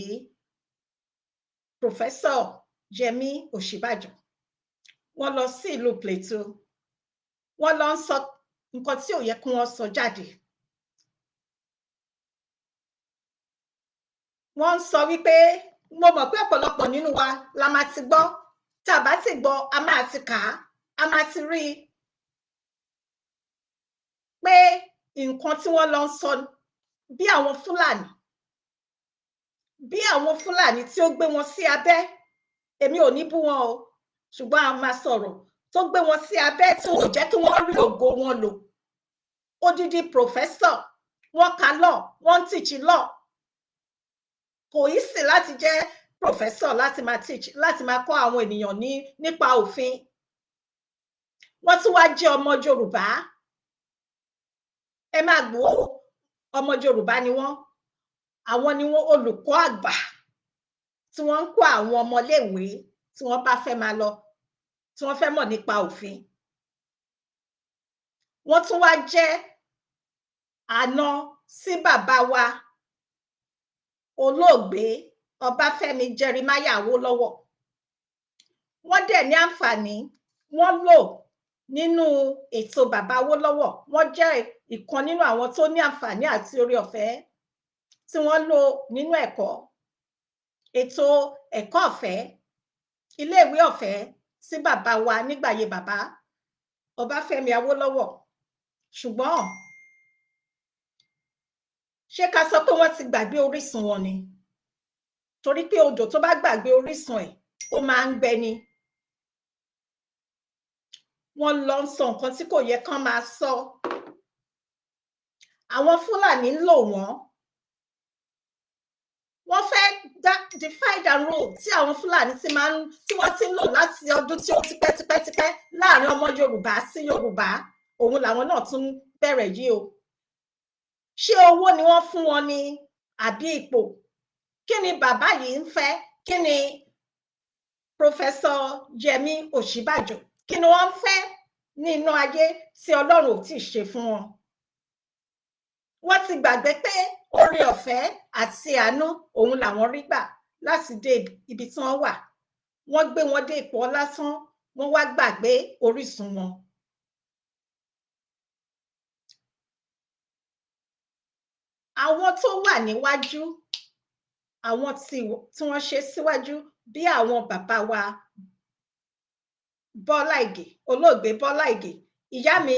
Speaker 1: Professor Yẹmí Osinbajo, wọ́n lọ sí ìlú Plateau. Wọ́n lọ ń sọ nǹkan tí ò yẹ kí wọ́n sọ jáde. Wọ́n ń sọ wípé, mo mọ̀ pé ọ̀pọ̀lọpọ̀ nínú wa la máa ti gbọ́, tá a bá ti gbọ́ a máa ti kà á, a máa ti rí i pé nǹkan tí wọ́n lọ ń sọ bí àwọn Fúlàní tí ó gbé wọn sí abẹ́, èmi ò ní bú wọn o, ṣùgbọ́n a máa sọ̀rọ̀ tó gbé wọn sí abẹ́ tí ò jẹ́ kí wọ́n rí ògo wọn lò. Odidi professor, wọ́n ka law, wọ́n teach law. Kò easy láti jẹ́ professor láti máa teach, láti máa kọ́ àwọn ènìyàn nípa òfin. Wọ́n tún wá jẹ́ ọmọ Yorùbá. Ẹ máa gbọ́, ọmọ Yorùbá ni wọ́n. Àwọn ni wọ́n olùkọ́ àgbà tí wọ́n ń kọ́ àwọn ọmọléèwé tí wọ́n bá fẹ́ máa lọ, tí wọ́n fẹ́ mọ̀ nípa òfin. Wọ́n tún wá jẹ́ àna sí bàbá wa olóògbé Ọbáfẹ́mi Jeremiah Awólọ́wọ̀. Wọ́n dẹ̀ ní àǹfààní, wọ́n lò nínú ètò bàbá Awólọ́wọ̀. Wọ́n jẹ́ ìkan nínú àwọn tó ní àǹfààní àti oore ọ̀fẹ́ tí wọ́n lò nínú ẹ̀kọ́, ètò ẹ̀kọ́ ọ̀fẹ́, iléèwé ọ̀fẹ́ sí bàbá wa nígbàyé bàbá Ọbáfẹ́mi Awólọ́wọ̀. Ṣùgbọ́n ṣé ká sọ pé wọ́n ti gbàgbé orísun wọn ni? Torí pé odò tó bá gbàgbé orísun ẹ̀, ó máa ń gbẹ ni. Wọ́n lọ ń sọ nǹkan tí kò yẹ kán máa sọ. Àwọn Fúlàní ń lò wọ́n. Wọ́n fẹ́ divide and rule tí àwọn Fúlàní tí wọ́n ti ń lò láti ọdún tí ó ti pẹ́ láàrin ọmọ Yorùbá sí Yorùbá. Òun làwọn náà tún bẹ̀rẹ̀ yìí o. Ṣé owó ni wọ́n fún wọn ni àbí ipò? Kí ni bàbá yìí ń fẹ́? Kí ni Professor Yẹmí Osinbajo, kí ni wọ́n ń fẹ́ nínú ayé tí Ọlọ́run ò tíì ṣe fún wọn? Wọ́n ti gbàgbé pé oore ọ̀fẹ́ àti àánú òun làwọn rí gbà láti dé ibi tí wọ́n wà. Wọ́n gbé wọn dé ipò lásán, wọ́n wá gbàgbé orísun wọn. àwọn tó wà níwájú, àwọn tí wọ́n ṣe síwájú bí àwọn bàbá wa Bọ́lá Ìgè, olóògbé Bọ́lá Ìgè, ìyá mi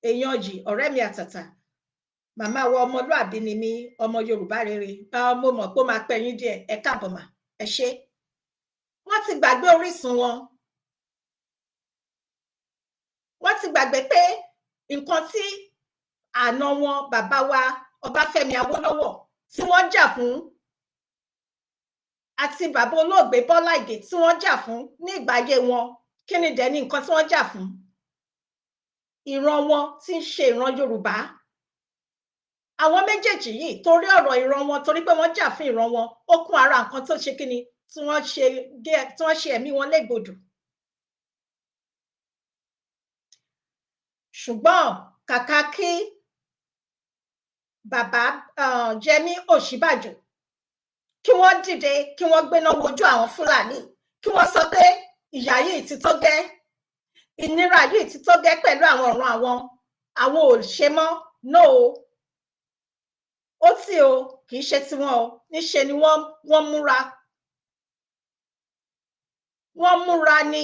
Speaker 1: èèyàn yìí, ọ̀rẹ́ mi àtàtà, màmá wa ọmọlúàbí ni mí, ọmọ Yorùbá rere, mo mọ̀ pé ó máa pẹ́ yín díẹ̀, ẹ káàbọ̀ mà, ẹ ṣé. Wọ́n ti gbàgbé orísun wọn. Wọ́n ti gbàgbé pé nǹkan tí àna wọn bàbá wa Ọbáfẹ́mi Awólọ́wọ̀ tí wọ́n jà fún àti bàbá olóògbé Bọ́lá Ìgè tí wọ́n jà fún ní ìgbà ayé wọn, kí ni dẹ̀ ní nǹkan tí wọ́n jà fún? Ìran wọn tí ń ṣe ìran Yorùbá. Àwọn méjèèjì yìí torí ọ̀rọ̀ ìran wọn, torí pé wọ́n jà fún ìran wọn, ó kún ara nǹkan tó ṣe kíni tí wọ́n ṣe ẹ̀mí wọn légbodò. Ṣùgbọ́n kàkà kí bàbá Yẹmí Osinbajo kí wọ́n dìde, kí wọ́n gbéná wojú àwọn Fúlàní, kí wọ́n sọ pé ìyà yìí ti tó gẹ́, ìnira yìí ti tó gẹ́ pẹ̀lú àwọn ọ̀ràn àwọn ò ṣe mọ́, no ó tì o, kì í ṣe tiwọn o, níṣe ni wọ́n múra ni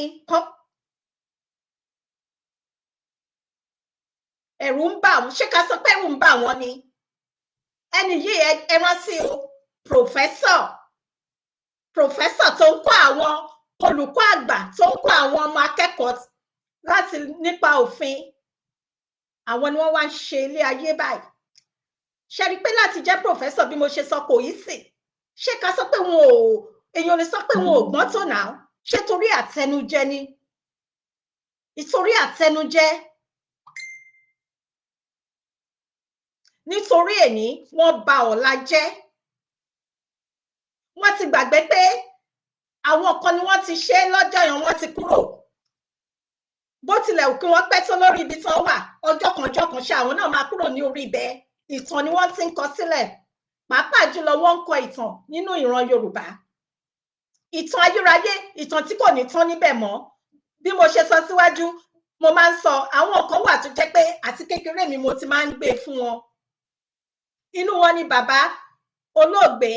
Speaker 1: ẹ̀rù ń bà wọ́n, ṣé ká sọ pé ẹ̀rù ń bà wọ́n ni? Ẹni yìí ẹ rántí o, pòfẹ́sọ̀ tó ń kọ́ àwọn olùkọ́ àgbà tó ń kọ́ àwọn ọmọ akẹ́kọ̀ọ́ láti nípa òfin, àwọn ni wọ́n wá ń ṣe ilé ayé báyìí. Ṣé rí pé láti jẹ́ pòfẹ́sọ̀ bí mo ṣe sọ kò yí sí, ṣé ká sọ pé èèyàn lè sọ pé wọn ò gbọ́n tó náà, ṣé torí àtẹnujẹ ni? Ìtorí àtẹnujẹ. Nítorí èní wọ́n ba ọ̀la jẹ́. Wọ́n ti gbàgbé pé àwọn kan ni wọ́n ti ṣe lọ́jọ́ yẹn, wọ́n ti kúrò. Bó tilẹ̀ kí wọ́n pẹ́ tó lórí ibi tí wọ́n wà, ọjọ́ kan ṣe àwọn náà máa kúrò ní orí ibẹ̀. Ìtàn ni wọ́n ti ń kọ sílẹ̀. Pàápàá jùlọ wọ́n ń kọ ìtàn nínú ìran Yorùbá. Ìtàn ayérayé, ìtàn tí kò ní tán níbẹ̀ mọ́. Bí mo ṣe sọ síwájú, mo máa ń sọ àwọn kan wà tó jẹ́ pé àti kékeré mi mo ti máa ń gbé fún wọn. Inú wọn ni bàbá olóògbé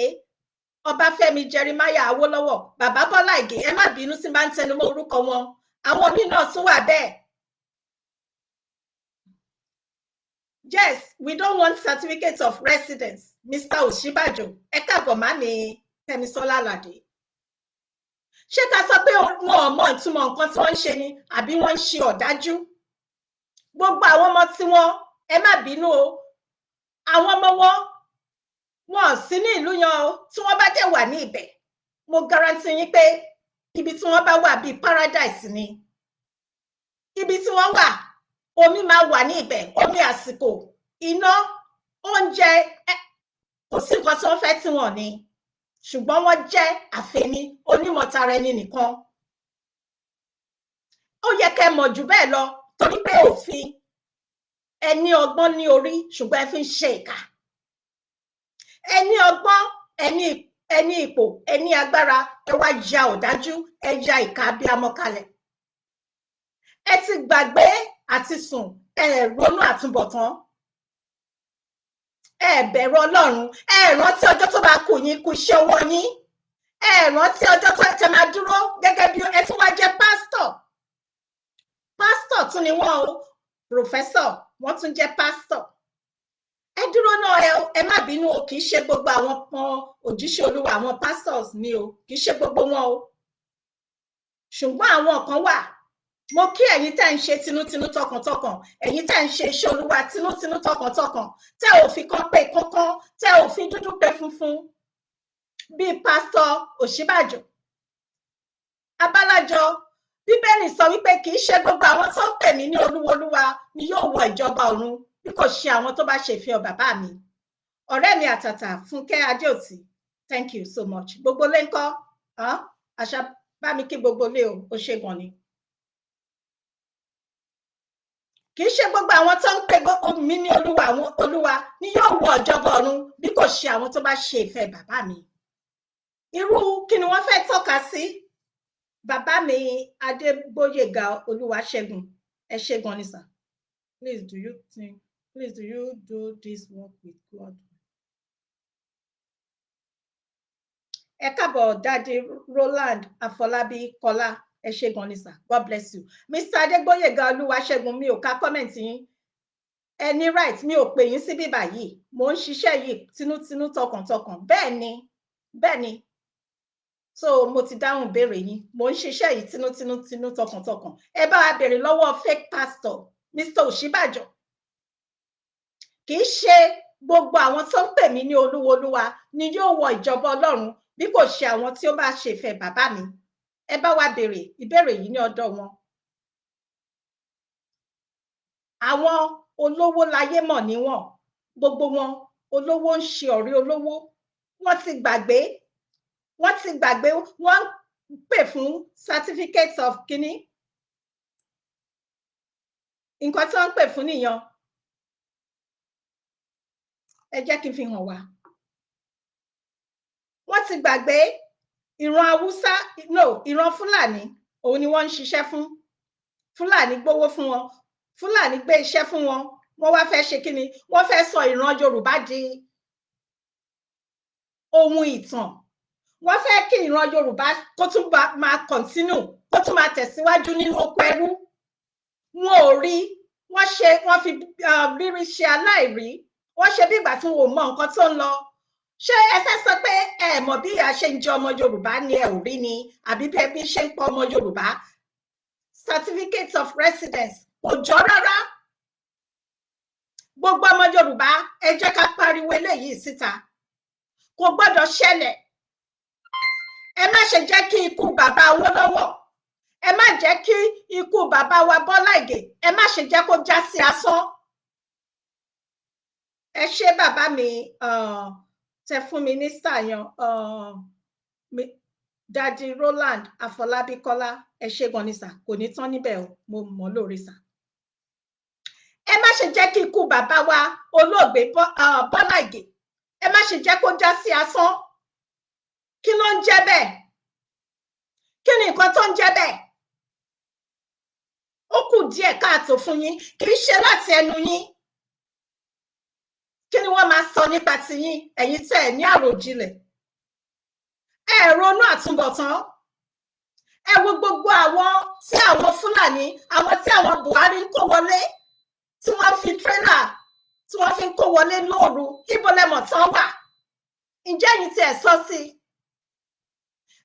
Speaker 1: Ọbáfẹ́mi Jeremiah Awólọ́wọ̀, bàbá Bọ́lá Ìgè, ẹ má bínú sí máa ń tẹnumọ́ orúkọ wọn. Àwọn míì náà tún wà bẹ́ẹ̀. Yes, we don't want certificate of residence, Mr. Osinbajo. Ẹ káàbọ̀ mami Kẹ́misọ́lá Àlàdé. Ṣé ká sọ pé wọn ò mọ ìtumọ̀ nǹkan tí wọ́n ń ṣe ni, àbí wọ́n ń ṣe ọ̀dájú? Gbogbo àwọn ọmọ tí wọ́n, ẹ má bínú o, àwọn ọmọ wọn ò sí ní ìlú yan o, tí wọ́n bá dẹ̀ wà ní ibẹ̀, mo guarantee yín pé ibi tí wọ́n bá wà bíi paradise ni. Ibi tí wọ́n wà, omi máa wà ní ibẹ̀, omi àsìkò, iná, oúnjẹ, kò sí nǹkan tí wọ́n fẹ́ tí wọ́n ní. Ṣùgbọ́n wọ́n jẹ́ àfẹ́ni onímọ̀tara ẹni nìkan. Ó yẹ kẹ́ mọ̀ jù bẹ́ẹ̀ lọ, torí pé òfin ẹni ọgbọ́n ní orí, ṣùgbọ́n ẹ fi ń ṣe ìkà. Ẹni ọgbọ́n, ẹni ipò, ẹni agbára, ẹ wá ya ọ̀dájú, ẹ ya ìkà abiyamọ kalẹ̀. Ẹ ti gbàgbé àti sùn, ẹ ronú àtúbọ̀tán. Ẹ bẹ̀rù Ọlọ́run, ẹ rántí ọjọ́ tó bá kù yín kú iṣẹ́ owó yín. Ẹ rántí ọjọ́ tó tẹ máa dúró gẹ́gẹ́ bí ẹ tún wá jẹ́ pásítọ̀. Pásítọ̀ tún ni wọ́n o, pòfẹ́sọ̀, wọ́n tún jẹ́ pásítọ̀. Ẹ dúró náà, ẹ má bínú o, kì í ṣe gbogbo àwọn òjíṣẹ́ Olúwa, àwọn pastors ni o, kì í ṣe gbogbo wọn o. Ṣùgbọ́n àwọn kan wà. Mo kí ẹ̀yin tẹ́ ń ṣe tinútinú tọkàntọkàn, ẹ̀yin tẹ́ ń ṣe iṣẹ́ Olúwa tinútinú tọkàntọkàn, tẹ́ ò fi kan pé kankan, tẹ́ ò fi dúdú pé funfun, bíi pásítọ̀ Osinbajo. Abálájọ, Bíbélì sọ wípé kì í ṣe gbogbo àwọn tó ń pè mí ní Olúwa ni yóò wọ ìjọba ọ̀run, bí kò ṣe àwọn tó bá ṣe ìfẹ́ bàbá mi. Ọ̀rẹ́ mi àtàtà Fúnkẹ́ Adéòtí, thank you so much. Gbogbo lé ńkọ́? Àṣà bá mi kí gbogbo lé o, ó ṣe gan ni. Kì í ṣe gbogbo àwọn tó ń pè mí ní Olúwa ni yóò wọ ìjọba ọ̀run, bí kò ṣe àwọn tó bá ṣe ìfẹ́ bàbá mi. Irú kí ni wọ́n fẹ́ tọ́ka sí? Bàbá mi Adégbóyèga Olúwaṣẹ́gun, ẹ ṣé gan ni sir. Please, do you think Please, do you do this work with God? Ẹ káàbọ̀ Daddy Roland Afolabi Kola, ẹ ṣé gan ni sir. God bless you. Mr. Adegboyega Oluwasegun, mi ò ka comment yín. Any right, mi ò pè yín síbí báyìí. Mo ń ṣiṣẹ́ yìí tinútinú tọkàntọkàn. Bẹ́ẹ̀ ni. So mo ti dáhùn béèrè yín. Mo ń ṣiṣẹ́ yìí tinútinú tọkàntọkàn. Ẹ bá wa béèrè lọ́wọ́ fake pastor Mr. Osinbajo. Kì í ṣe gbogbo àwọn tó ń pè mí ní olúwolúwa ni yóò wọ ìjọba Ọlọ́run bí kò ṣe àwọn tí ó bá ṣe ìfẹ́ bàbá mi. Ẹ bá wa béèrè ìbéèrè yìí ní ọ̀dọ̀ wọn. Àwọn olówó láyé mọ̀ níwọ̀n, gbogbo wọn olówó ń ṣe ọ̀rẹ́ olówó. Wọ́n ti gbàgbé wọ́n ń pè fún certificate of kíní. Nǹkan tí wọ́n ń pè fún nìyẹn. Ẹ jẹ́ kí n fi hàn wá. Wọ́n ti gbàgbé ìran Haúsá, ìran Fúlàní, òun ni wọ́n ń ṣiṣẹ́ fún. Fúlàní gbówó fún wọn, Fúlàní gbé iṣẹ́ fún wọn. Wọ́n wá fẹ́ ṣe kíni? Wọ́n fẹ́ sọ ìran Yorùbá di ohun ìtàn. Wọ́n fẹ́ kí ìran Yorùbá kó tún máa continue, kó tún máa tẹ̀síwájú nínú oko ẹrú. Wọn ò rí, wọ́n fi rírí ṣe aláìrí. Wọ́n ṣe bí ìgbà tí wọn ò mọ nǹkan tó ń lọ. Ṣé ẹ fẹ́ sọ pé ẹ mọ̀ bí a ṣe ń jẹ ọmọ Yorùbá ni ẹ ò rí ni? Àbí bí ẹbí ṣe ń pa ọmọ Yorùbá? Certificate of residence kò jọ rárá. Gbogbo ọmọ Yorùbá, ẹ jẹ́ ká pariwo eléyìí síta. Kò gbọ́dọ̀ ṣẹlẹ̀. Ẹ má ṣe jẹ́ kí ikú bàbá Awólọ́wọ̀, ẹ má jẹ́ kí ikú bàbá wa Bọ́lá Ìgè, ẹ má ṣe jẹ́ kó já sí asán. Ẹ ṣé bàbá mi tẹ fún mi ní sàyàn Daddy Roland Afolabi Kola, ẹ ṣé gan ni sà. Kò ní tán níbẹ̀ o, mo mọ̀ lórí sà. Ẹ má ṣe jẹ́ kí ikú bàbá wa olóògbé Bọ́lá Ìgè, ẹ má ṣe jẹ́ kó já sí asán. Kí ló ń jẹ́ bẹ́ẹ̀? Kí ni nǹkan tó ń jẹ́ bẹ́ẹ̀? Ó kù díẹ̀ káàtó fún yín, kì í ṣe láti ẹnu yín. Kí ni wọ́n máa sọ nípa ti yín, ẹ̀yin tẹ́ ẹ̀ ní àròjinlẹ̀? Ẹ ronú àtúbọ̀tán. Ẹ wo gbogbo àwọn tí àwọn Fúlàní, àwọn tí àwọn Buhari ń kó wọlé, tí wọ́n fi tírélà tí wọ́n fi ń kó wọlé lóru, ibo lẹ́mọ̀ tán wà? Ǹjẹ́ ẹ̀yin tí ẹ sọ sí?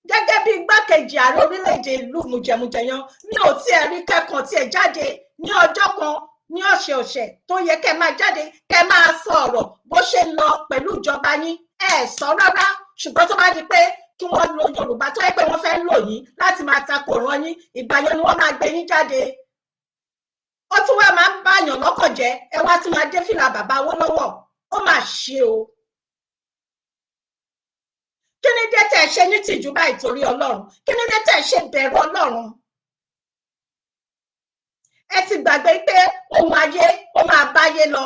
Speaker 1: Gẹ́gẹ́ bí igbákejì ààrẹ orílẹ̀-èdè ìlú mùjẹ̀mùjẹ̀yan, mi ò tiẹ̀ rí kẹ́kàn tí ẹ jáde ní ọjọ́ kan ní ọ̀sẹ̀ tó yẹ kẹ́ máa jáde, kẹ́ máa sọ ọ̀rọ̀ bó ṣe ń lọ pẹ̀lú ìjọba yín. Ẹ sọ rárá. Ṣùgbọ́n tó bá di pé kí wọ́n lo Yorùbá tó yẹ pé wọ́n fẹ́ lò yín láti máa takò ràn yín, ìgbà yẹn ni wọ́n máa gbé yín jáde. Ó tún wá máa ń báyàn lọ́kàn jẹ́, ẹ wá tún máa dé fìlà bàbá Awólọ́wọ̀. Ó mà ṣe o. Kí ni dé tẹ́ ṣe ní tìjú báyìí torí Ọlọ́run? Kí ni dé tẹ́ ṣe bẹ̀rù Ọlọ́run? Ẹ ti gbàgbé pé ohun ayé ó máa báyé lọ.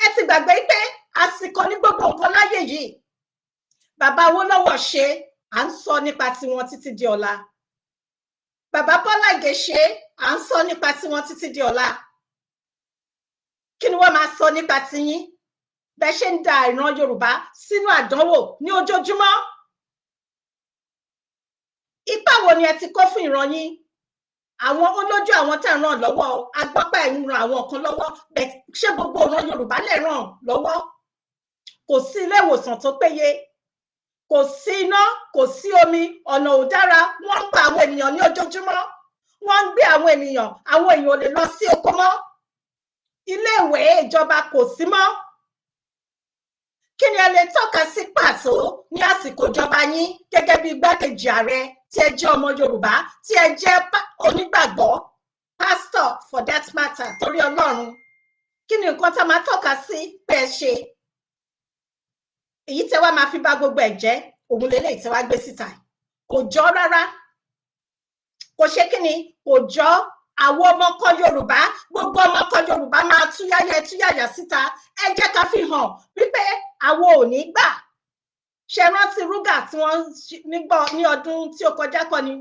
Speaker 1: Ẹ ti gbàgbé pé àsìkò ní gbogbo nǹkan láyé yìí. Bàbá Awólọ́wọ̀ ṣe, à ń sọ nípa tiwọn títí di ọ̀la. Bàbá Bọ́lá Ìgè ṣe, à ń sọ nípa tiwọn títí di ọ̀la. Kí ni wọ́n máa sọ nípa tiyín? Bẹ́ ṣe ń da ìran Yorùbá sínú àdánwò ní ojoojúmọ́. Ipa wo ni ẹ ti kó fún ìran yín? Àwọn olójú àwọn tẹ́ ràn lọ́wọ́, agbọ́pẹ́ ń ran àwọn kan lọ́wọ́, ṣé gbogbo ìran Yorùbá lè ràn lọ́wọ́? Kò sí ilé ìwòsàn tó péye, kò sí iná, kò sí omi, ọ̀nà ò dára, wọ́n ń pa àwọn ènìyàn ní ojoojúmọ́. Wọ́n ń gbé àwọn ènìyàn ò lè lọ sí oko mọ́. Ilé ìwé ìjọba kò sí mọ́. Kí ni ẹ lè tọ́ka sí pàtó ní àsìkò ìjọba yín gẹ́gẹ́ bí igbákejì ààrẹ tí ẹ jẹ́ ọmọ Yorùbá, tí ẹ jẹ́ onígbàgbọ́, pastor for that matter, torí Ọlọ́run? Kí ni nǹkan tá máa tọ́ka sí pé ẹ ṣe? Èyí tẹ́ wá máa fi bá gbogbo ẹ̀ jẹ́, òun lélẹ̀ tí wá gbé síta. Kò jọ rárá. Kò ṣe kí ni? Kò jọ. Àwọn ọmọ kan Yorùbá, gbogbo ọmọ kan Yorùbá máa túyáyà síta. Ẹ jẹ́ ká fi hàn wípé àwọn ò ní gbà. Ṣé rántí rúgà tí wọ́n ní ọdún tí ó kọjá kọ́ ni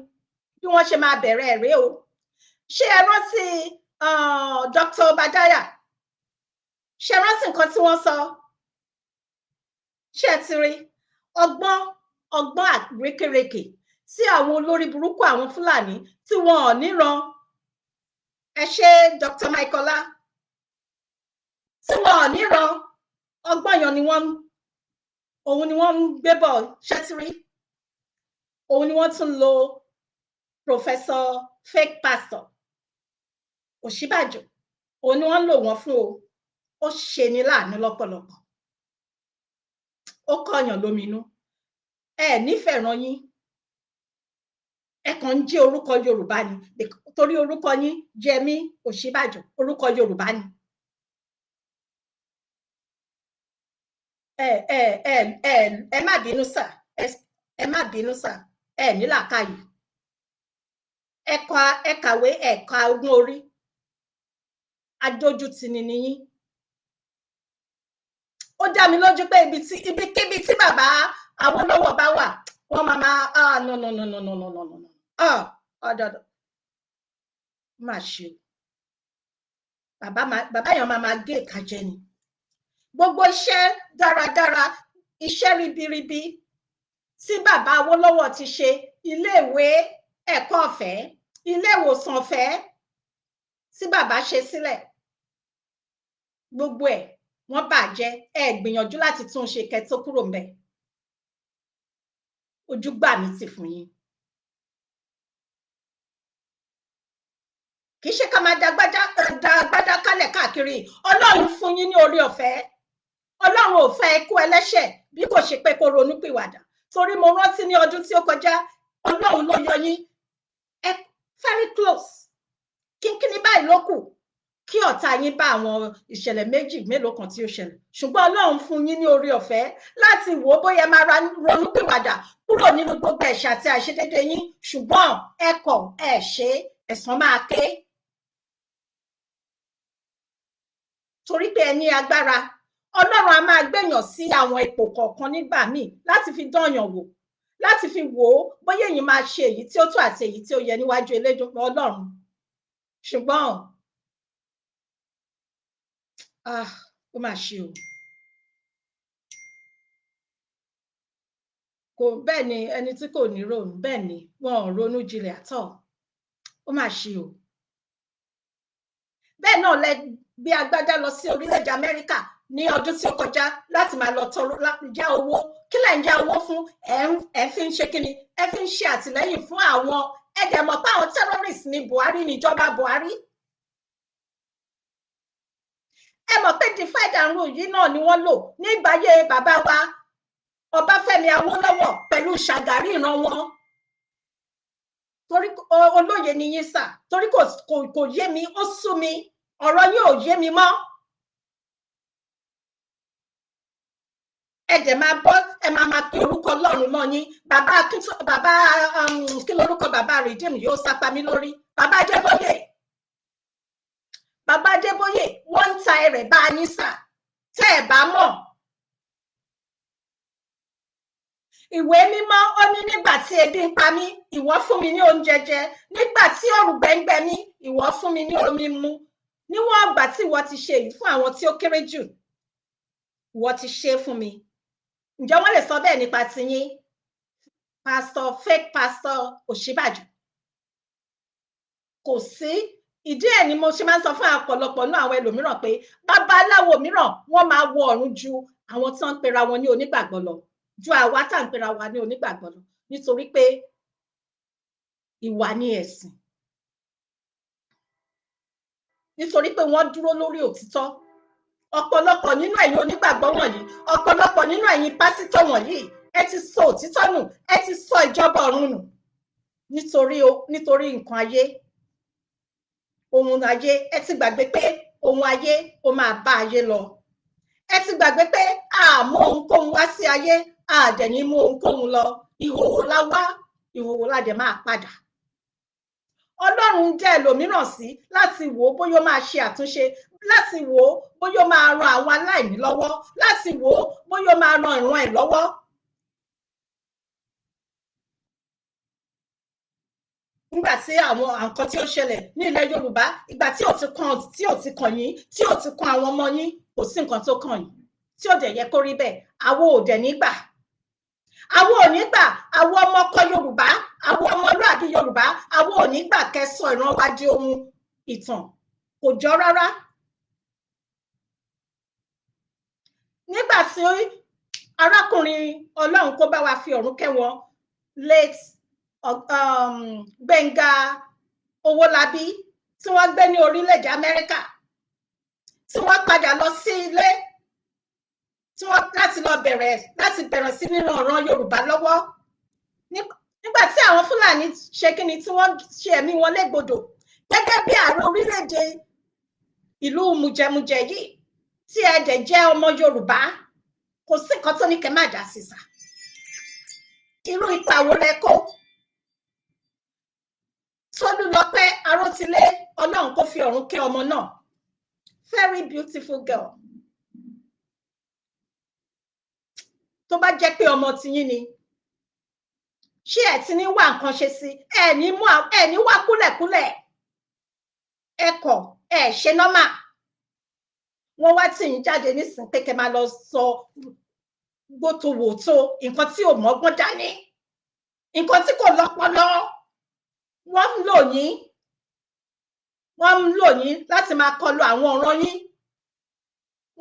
Speaker 1: bí wọ́n ṣe máa bẹ̀rẹ̀ rèé o? Ṣé ẹ rántí Dr. Obadiah ṣe rántí nǹkan tí wọ́n sọ ṣe ti rí ọgbọ́n àrékérekè tí àwọn olórí burúkú àwọn Fúlàní tí wọn ò níran ẹ ṣe Dr. Michaela tí wọn ò níran ọgbọ́n yan ni òun ni wọ́n ń gbé bọ̀ ṣe ti rí òun ni wọ́n tún lo Professor fake pastor Osinbajo òun ni wọ́n lò wọ́n fún o ó ṣe ní láàánú lọ́pọ̀lọpọ̀ ó kọyàn lóminú ẹ nífẹ̀ẹ́ ràn yín ẹ kàn ń jẹ́ orúkọ Yorùbá ni torí orúkọ yín Yẹmí Osinbajo orúkọ Yorùbá ni ẹ má bínú sà ẹ má bínú sà ẹ ní làákàyè ẹ kàwé ẹ̀ka ogún orí adójútì ni yín ó dá mi lójú pé ibikíbi tí bàbá Awólọ́wọ̀ bá wà wọ́n máa no ọ̀dọ̀dọ̀ má ṣe bàbá yẹn máa gé ìkàjẹ ni gbogbo iṣẹ́ dáradára iṣẹ́ ribiribi tí bàbá Awólọ́wọ̀ ti ṣe iléèwé ẹ̀kọ́ ọ̀fẹ́ ilé ìwòsàn ọ̀fẹ́ tí bàbá ṣe sílẹ̀ gbogbo ẹ̀ wọ́n bàjẹ́ ẹ gbìyànjú láti tún ṣe kẹ́ tó kúrò ńbẹ̀ ojú gbà mí tì fún yín kì í ṣe ká máa da agbádá kálẹ̀ káàkiri Ọlọ́run fún yín ní orí ọ̀fẹ́ Ọlọ́run ò fẹ́ ikú ẹlẹ́ṣẹ̀ bí kò ṣe pé kó ronú pìwàdà torí mo rántí ní ọdún tí ó kọjá Ọlọ́run ló yọ yín very close kínkínní báyìí ló kù kí ọ̀tá yín bá àwọn ìṣẹ̀lẹ̀ méjì mélòó kan tí ó ṣẹlẹ̀ ṣùgbọ́n Ọlọ́run fún yín ní orí ọ̀fẹ́ láti wò ó bóyá máa ronú pìwàdà kúrò nínú gbogbo ẹ̀ṣẹ̀ àti àìṣedédé yín ṣùgbọ́n ẹ kọ̀ ẹ ṣe ẹ̀san máa ké torí pé ẹ ní agbára Ọlọ́run a máa gbẹ̀yàn sí àwọn ipò kọ̀ọ̀kan nígbà míì láti fi dányàn wò láti fi wò ó bóyá èyí máa ṣe èyí tí ó tó àti èyí tí ó yẹ níwájú Elédùmarè Ọlọ́run ṣùgbọ́n ó mà ṣe o kò bẹ́ẹ̀ ni ẹni tí kò ní ronú bẹ́ẹ̀ ni wọn ò ronú jinlẹ̀ àtọ̀ ó mà ṣe o bẹ́ẹ̀ náà lẹ gbé agbádá lọ sí orílẹ̀-èdè Amẹ́ríkà ní ọdún tí ó kọjá láti máa lọ tọrọ já owó kí lẹ̀ ń já owó fún ẹ fi ń ṣe kíni ẹ fi ń ṣe àtìlẹ́yìn fún àwọn ẹ̀dẹ̀ mọ̀ pé àwọn terrorist ní Buhari níjọba Buhari ẹ mọ̀ pé divide and rule yìí náà ni wọ́n lò nígbàyé bàbá wa Ọbáfẹ́mi Awólọ́wọ̀ pẹ̀lú Ṣàgàrí ìran wọn torí olóye ni yín sà torí kò yé mi ó sú mi ọ̀rọ̀ yín ò yé mi mọ́ ẹ dẹ̀ máa bọ́ ẹ máa pe orúkọ Ọlọ́run mọ́ yín bàbá kí lorúkọ bàbá Redeem yóò sápá mi lórí bàbá Adébóyè wọ́n ń ta ẹrẹ̀ bá yín sà tẹ́ ẹ̀ bá mọ̀ ìwé mímọ́ ó ní nígbà tí ebi ń pa mí ìwọ fún mi ní oúnjẹ jẹ nígbà tí òrùngbẹ ń gbẹ mí ìwọ fún mi ní omi mu níwọ̀n ìgbà tí ìwọ ti ṣe èyí fún àwọn tí ó kéré jù ìwọ ti ṣe fún mi ǹjẹ́ wọ́n lè sọ bẹ́ẹ̀ nípa tiyín fake pastor Osinbajo kò sí ìdí ẹ̀ ni mo ṣe máa ń sọ fún ọ̀pọ̀lọpọ̀ náà àwọn ẹlòmíràn pé babaláwo mìíràn wọ́n máa wọ ọ̀run ju àwọn tí wọ́n ń pera wọn ní onígbàgbọ́ lọ ju àwa tá à ń pera wa ní onígbàgbọ́ lọ nítorí pé ìwà ni ẹ̀sìn nítorí pé wọ́n dúró lórí òtítọ́ ọ̀pọ̀lọpọ̀ nínú ẹ̀yin onígbàgbọ́ wọ̀nyí ọ̀pọ̀lọpọ̀ nínú ẹ̀yin pásítọ̀ wọ̀nyí ẹ ti sọ òtítọ́ nù ẹ ti sọ ìjọba ọ̀run nù nítorí nǹkan ayé ohun ayé ẹ ti gbàgbé pé ohun ayé ó máa bá ayé lọ ẹ ti gbàgbé pé àmọ́ ohunkóhun wá sí ayé àdẹ̀ní mú ohunkóhun lọ ìhòòhò la wá ìhòòhò la dẹ̀ máa padà Ọlọ́run jẹ́ ẹlòmíràn sí láti wò ó bóyá ó máa ṣe àtúnṣe láti wò ó bóyá ó máa ran àwọn aláìní lọ́wọ́ láti wò ó bóyá ó máa ran ìran ẹ̀ lọ́wọ́ nígbà tí àwọn nǹkan tí ó ṣẹlẹ̀ ní ilẹ̀ Yorùbá ìgbà tí ò ti kàn yín tí ò ti kan àwọn ọmọ yín kò sí nǹkan tó kàn yín tí ò dẹ̀ yẹ kó rí bẹ́ẹ̀ àwọn ò dẹ̀ nígbà àwọn ò ní gbà àwọn ọmọ ọkọ Yorùbá àwọn ọmọlúàbí Yorùbá àwọn ò ní gbà kẹsọ ìran wa di ohun ìtàn kò jọ rárá. Nígbà tí arákùnrin Ọlọ́run kó bá wa fi ọ̀run kẹ́ wọn late Gbẹ́ngà Owólabí tí wọ́n gbé ní orílẹ̀-èdè Amẹ́ríkà tí wọ́n padà lọ sí ilé tí wọ́n láti bẹ̀rẹ̀ sí nínú ọ̀ràn Yorùbá lọ́wọ́ nígbà tí àwọn Fúlàní ṣe kíni tí wọ́n ṣe ẹ̀mí wọn légbodò gẹ́gẹ́ bí ààrẹ orílẹ̀-èdè ìlú mùjẹmùjẹ yìí tí ẹ dẹ̀ jẹ́ ọmọ Yorùbá kò sí nǹkan tó ní kẹ́ má dá sí sà irú ipa wo lẹ kó Tolúlọpẹ́ Arótilé Ọlọ́run kó fi ọ̀run kẹ́ ọmọ náà very beautiful girl tó bá jẹ́ pé ọmọ tiyín ni ṣé ẹ ti ní wá nǹkan ṣe sí ẹ ní wá kúlẹ̀kúlẹ̀ ẹ kọ̀ ẹ ṣe nọ́mà wọ́n wá tì yín jáde nísìn pé kẹ́ máa lọ sọ gbótòwòtò nǹkan tí ò mọ́gbọ́n dání nǹkan tí kò lọ́pọlọ wọ́n ń lò yín láti máa kọlu àwọn ọ̀ràn yín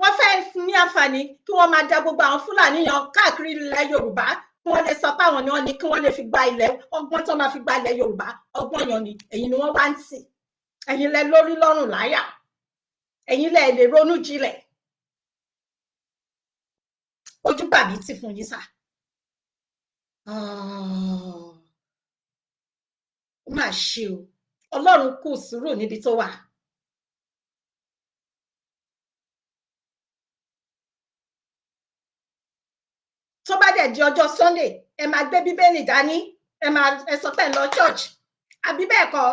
Speaker 1: wọ́n fẹ́ ní àǹfààní kí wọ́n máa da gbogbo àwọn Fúlàní yan káàkiri ilẹ̀ Yorùbá kí wọ́n lè sọ pé àwọn ni wọ́n ní kí wọ́n lè fi gba ilẹ̀ ọgbọ́n tó máa fi gba ilẹ̀ Yorùbá ọgbọ́n yan ni ẹ̀yin ni wọ́n wá ń tì ẹ̀yin lẹ lórí lọ́rùn láyà ẹ̀yin lẹ lè ronú jinlẹ̀ ojú bà mí tì fún yín sà ó mà ṣe o Ọlọ́run kù sùúrù níbi tó wà. Tó bá dẹ̀ di ọjọ́ Sunday ẹ máa gbé Bíbélì dání ẹ sọ pé ẹ lọ church àbí bẹ́ẹ̀ kọ́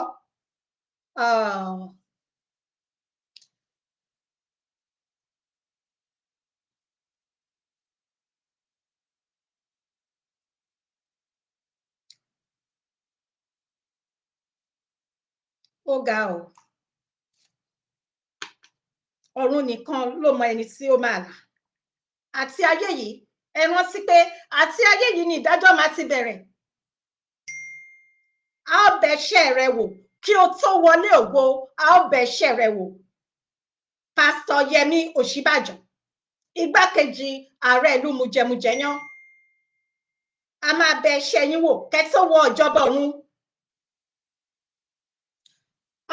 Speaker 1: ó ga o ọ̀run nìkan ló mọ ẹni tí ó máa là àti ayé yìí ẹ rántí pé àti ayé yìí ni ìdájọ́ máa ti bẹ̀rẹ̀ a ó bẹ̀ṣẹ̀ rẹ wò kí o tó wọlé ògo a ó bẹ̀ṣẹ̀ rẹ wò pásítọ̀ Yẹmí Osinbajo igbákejì ààrẹ ìlú mùjẹmùjẹyàn a máa bẹ̀ṣẹ̀ yín wò kẹ́ tó wọ ìjọba ọ̀run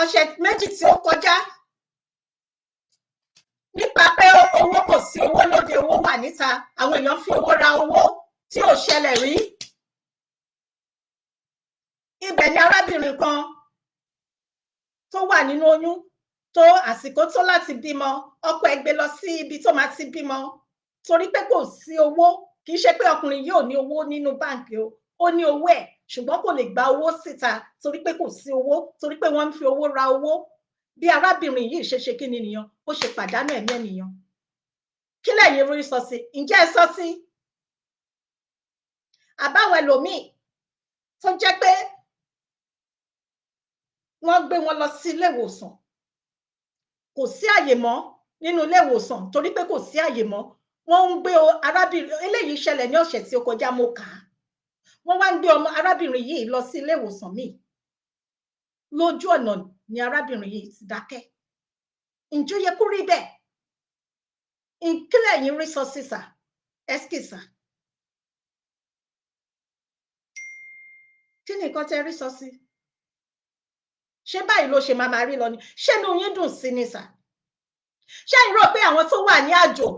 Speaker 1: ọ̀sẹ̀ méjì tí ó kọjá nípa pé owó kò sí owó lóde owó wà níta àwọn èèyàn fi owó ra owó tí ò ṣẹlẹ̀ rí ibẹ̀ ni arábìnrin kan tó wà nínú oyún tó àsìkò tó láti bímọ ọkọ ẹ̀ gbé lọ sí ibi tó máa ti bímọ torí pé kò sí owó kì í ṣe pé ọkùnrin yóò ní owó nínú báǹkì ó ní owó ẹ̀ ṣùgbọ́n kò lè gba owó síta torí pé kò sí owó torí pé wọ́n ń fi owó ra owó bí arábìnrin yìí ṣe kí ni nìyẹn ó ṣe pàdánù ẹ̀mí ènìyàn kí lẹ́yìn rí sọ sí ǹjẹ́ ẹ sọ sí àbáwọn ẹlòmíì tó jẹ́ pé wọ́n gbé wọn lọ sí ilé ìwòsàn kò sí àyè mọ́ nínú ilé ìwòsàn torí pé kò sí àyè mọ́ wọ́n ń gbé arábìnrin eléyìí ṣẹlẹ̀ ní ọ̀sẹ̀ tí ó kọjá mo kà á wọ́n wá ń gbé ọmọ arábìnrin yìí lọ sí ilé ìwòsàn míì lójú ọ̀nà ni arábìnrin yìí ti dákẹ́ ǹjẹ́ ó yẹ kó rí bẹ́ẹ̀ ìkílẹ̀ yín rí sọ sísà ẹ́skìsà kí ni nǹkan tẹ́ rí sọ sí ṣé báyìí ló ṣe máa rí lọ ni ṣé inú yín dùn sí ni sà ṣé ìrò pé àwọn tó wà ní àjò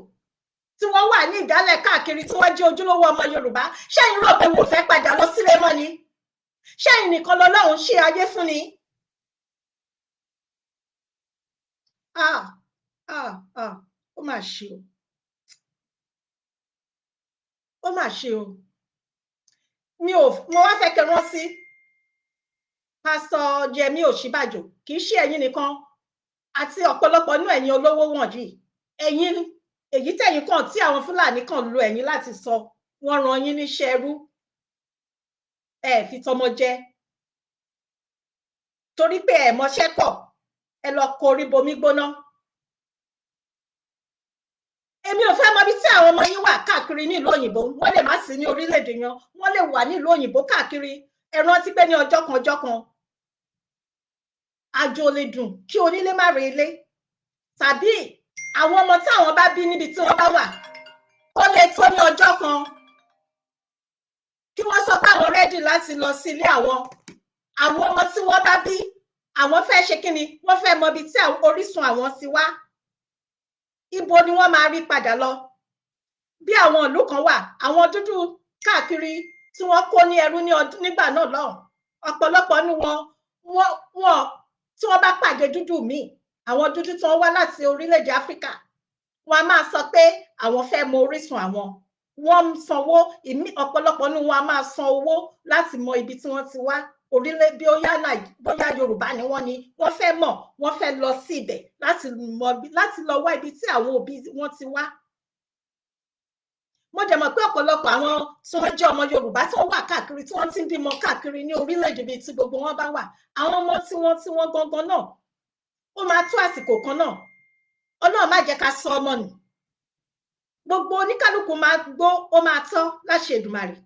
Speaker 1: tí wọ́n wà ní ìdálẹ̀ káàkiri tí wọ́n jẹ́ ojúlówó ọmọ Yorùbá ṣé ìrò pé wọ́n fẹ́ padà lọ sílé mọ́ ni ṣé ìnìkan lọ́lọ́run ṣe ayé fún ni. Ó mà ṣe o ó mà ṣe o mo wá fẹ́ kẹ́ wọ́n sí pásítọ̀ Yẹmí Osinbajo kì í ṣe ẹ̀yin nìkan àti ọ̀pọ̀lọpọ̀ nínú ẹ̀yin olówó wọ̀nyí ẹ̀yin èyí tẹ̀yin kan tí àwọn Fúlàní kan lo ẹ̀yin láti sọ wọ́n rán yín níṣẹ́ ẹrú ẹ fi tọmọ jẹ torí pé ẹ mọṣẹ́ kọ̀ ẹ lọ korí bomi gbóná. Èmi ò fẹ́ mọ ibi tí àwọn ọmọ yín wà káàkiri nílùú òyìnbó, wọ́n lè má sí ní orílẹ̀-èdè yẹn, wọ́n lè wà nílùú òyìnbó káàkiri. Ẹ rántí pé ní ọjọ́ kan àjò lè dùn kí onílé má re ilé, tàbí àwọn ọmọ táwọn bá bí níbi tí wọ́n bá wà ó lè tó ní ọjọ́ kan kí wọ́n sọ pé àwọn rẹ́dì láti lọ sí ilé àwọn ọmọ tí wọ́n bá bí àwọn fẹ́ ṣe kí ni, wọ́n fẹ́ mọ ibi tí orísun àwọn ti wá, ibo ni wọ́n máa rí padà lọ. Bí àwọn ìlú kan wà, àwọn dúdú káàkiri tí wọ́n kó ní ẹrú ní ọdún nígbà náà lọ́hùn, ọ̀pọ̀lọpọ̀ nínú wọn tí wọ́n bá pàdé dúdú míì, àwọn dúdú tí wọ́n wá láti orílẹ̀-èdè Áfíríkà, wọ́n á máa sọ pé àwọn fẹ́ mọ orísun àwọn, wọ́n ń sanwó, ọ̀pọ̀lọpọ̀ nínú wọn á máa san owó láti mọ ibi tí wọ́n ti wá, orílẹ̀ bí bóyá Yorùbá ni wọ́n fẹ́ mọ̀, wọ́n fẹ́ lọ sí ibẹ̀ láti lọ wá ibi tí àwọn òbí wọn ti wá. Mo dẹ̀ mọ̀ pé ọ̀pọ̀lọpọ̀ àwọn tí wọ́n jẹ́ ọmọ Yorùbá tí wọ́n wà káàkiri, tí wọ́n ti ń bímọ káàkiri ní orílẹ̀-èdè bíi tí gbogbo wọn bá wà, àwọn ọmọ tí wọ́n gangan náà, ó máa tó àsìkò kan náà, Ọlọ́run má jẹ́ ká sọ ọmọ nù, gbogbo oníkálukú máa gbó, ó máa tọ́ láṣẹ Èdùmàrè,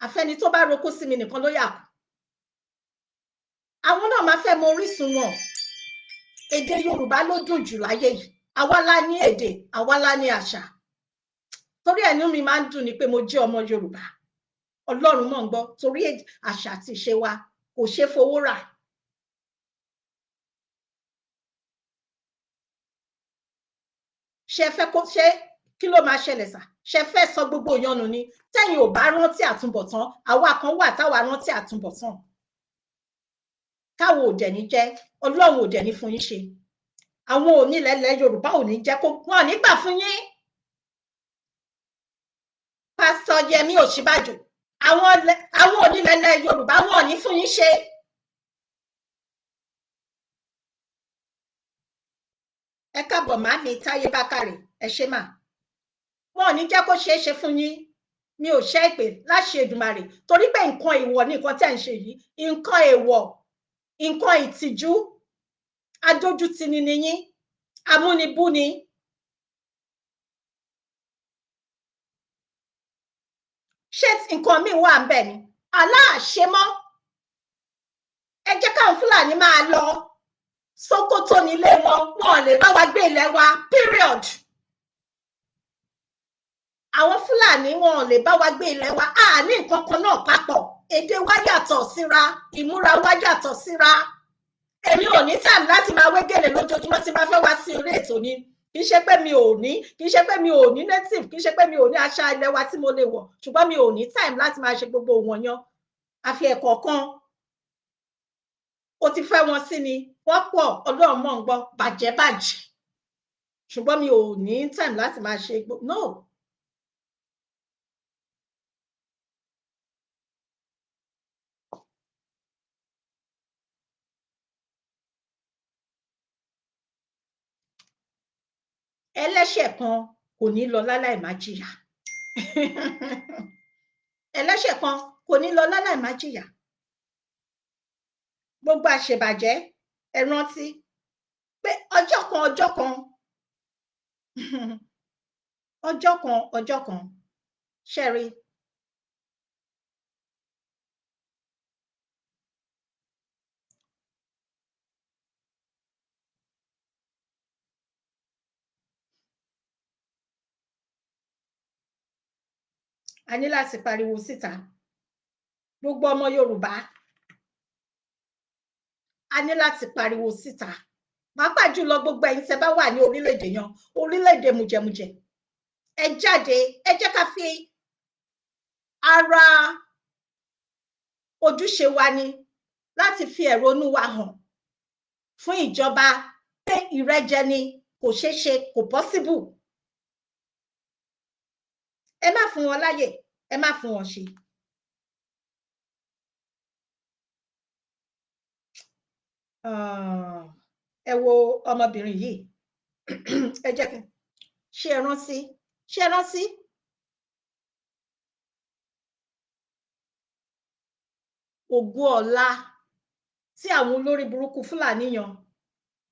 Speaker 1: àfẹ́ni tó bá roko sí mi nìkan ló yà kù. Àwọn náà máa fẹ́ mọ orísun wọn. Èdè Yorùbá ló dùn jù láyé yìí, àwa la ní èdè, àwa la ní àṣà. Torí ẹnu mi máa ń dùn ni pé mo jẹ́ ọmọ Yorùbá, Ọlọ́run mọ̀ ń gbọ́, torí àṣà àti ìṣe wa kò ṣeé fowó rà. Ṣé kí ló máa ṣẹlẹ̀ sà? Ṣé fẹ́ sọ gbogbo ìyọnu ni? Tẹ́yin ò bá rántí àtúnbọ̀tán, àwa kan wà táwa rántí àtúnbọ̀tán. Káwo ò dẹ̀ ní jẹ́, Ọlọ́run ò dẹ̀ ní fún yín ṣe. Àwọn onílẹ̀ Yorùbá ò ní jẹ́ kó wọ́n nígbà fún yín. Pásítọ̀ Yẹmí Osinbajo, àwọn onílẹ̀ Yorùbá wọn ò ní fún yín ṣe. Ẹ káàbọ̀ má mi Táyé Bákàrè, ẹ ṣé mà. Wọn ò ní jẹ́ kó ṣeé ṣe fún yín. Mi ò ṣe ìpè láṣẹ Èdùmàrè, torí pé nǹkan èèwọ̀ ní nǹkan tí à ń ṣe yìí, nǹkan èèwọ̀, nǹkan ìtìjú, adójútini ni yín, amúnibúni. Ṣé nǹkan míì wà ń bẹ̀ ni? Aláàṣemọ́. Ẹ jẹ́ káwọn Fúlàní máa lọ. Sókótó nílé wọn ò lè bá wa gbé ilẹ̀ wa, period. Àwọn Fúlàní wọn ò lè bá wa gbé ilẹ̀ wa, a ní nǹkan kan náà papọ̀, èdè wa yàtọ̀ síra, ìmúra wa yàtọ̀ síra. Èmi ò ní time láti máa wé gèlè lójoojúmọ́ tí máa fẹ́ wá sí orí ètò ni. Kì í ṣe pé mi ò ní native, kì í ṣe pé mi ò ní àṣà ilẹ̀ wa tí mo lè wọ̀, ṣùgbọ́n mi ò ní time láti máa ṣe gbogbo wọn yan. Àfi ẹ̀kọ̀ọ̀kan ó ti fẹ́ wọn sí ni, wọ́n pọ̀, Ọlọ́run mọ̀ ń gbọ́, bàjẹ́. Ṣùgbọ́n mi ò ní time láti máa ṣe no. Ẹlẹ́ṣẹ̀ kan kò ní lọ láláì má jìyà. Ẹlẹ́ṣẹ̀ kan kò ní lọ láláì má jìyà. Gbogbo àṣebàjẹ́, ẹ rántí pé ọjọ́ kan ṣẹ́rí. A ní láti pariwo síta, gbogbo ọmọ Yorùbá, a ní láti pariwo síta, pàápàá jùlọ gbogbo ẹ̀yin tẹ́ bá wà ní orílẹ̀-èdè yan, orílẹ̀-èdè mùjẹmùjẹ, ẹ jáde, ẹ jẹ́ ká fi ara ojúṣe wa ni láti fi ẹ̀rọnú wa hàn fún ìjọba pé ìrẹ́jẹ ni, kò ṣeé ṣe, kò possible. Ẹ má fún wọn láyè, ẹ má fún wọn ṣe. Ẹ wo ọmọbìnrin yìí, ẹ jẹ́ kí ṣé ẹ rántí Ògúnọlá tí àwọn olórí burúkú Fúlàní yan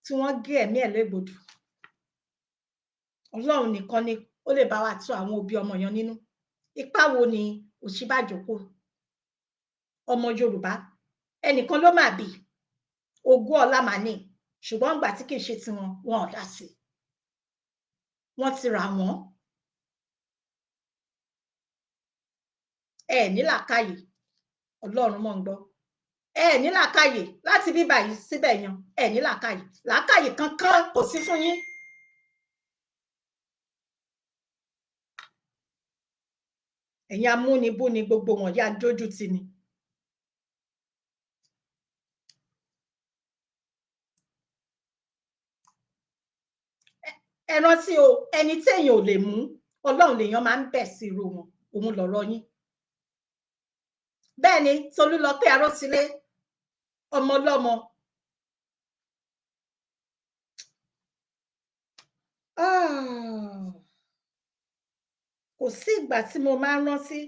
Speaker 1: tí wọ́n gé ẹ̀mí ẹ̀ légbodò. Ọlọ́run nìkan ni ó lè bá wa tú àwọn òbí ọmọ yẹn nínú. Ipá wo ni Osinbajo kó? Ọmọ Yorùbá ẹnìkan ló máa bí ogún ọlá màá ní, ṣùgbọ́n ìgbà tí kì í ṣe tiwọn wọn ò dá sí, wọ́n ti rà wọ́n. Ẹ ní làákàyè, Ọlọ́run mọ̀ ń gbọ́. Ẹ ní làákàyè láti bí báyìí síbẹ̀ yan, ẹ ní làákàyè. Làákàyè kankan kò sí fún yín. Ẹ̀yin amúnibúni gbogbo wọn yá dójú tì ni. Ẹ rántí o, ẹni téèyàn ò lè mú, Ọlọ́run lèèyàn máa ń bẹ̀ sí irú wọn, òun lọ̀rọ̀ yín. Bẹ́ẹ̀ ni Tolúlọpẹ́ Arótilé, ọmọ ọlọ́mọ. Kò sí ìgbà tí mo máa ń rántí,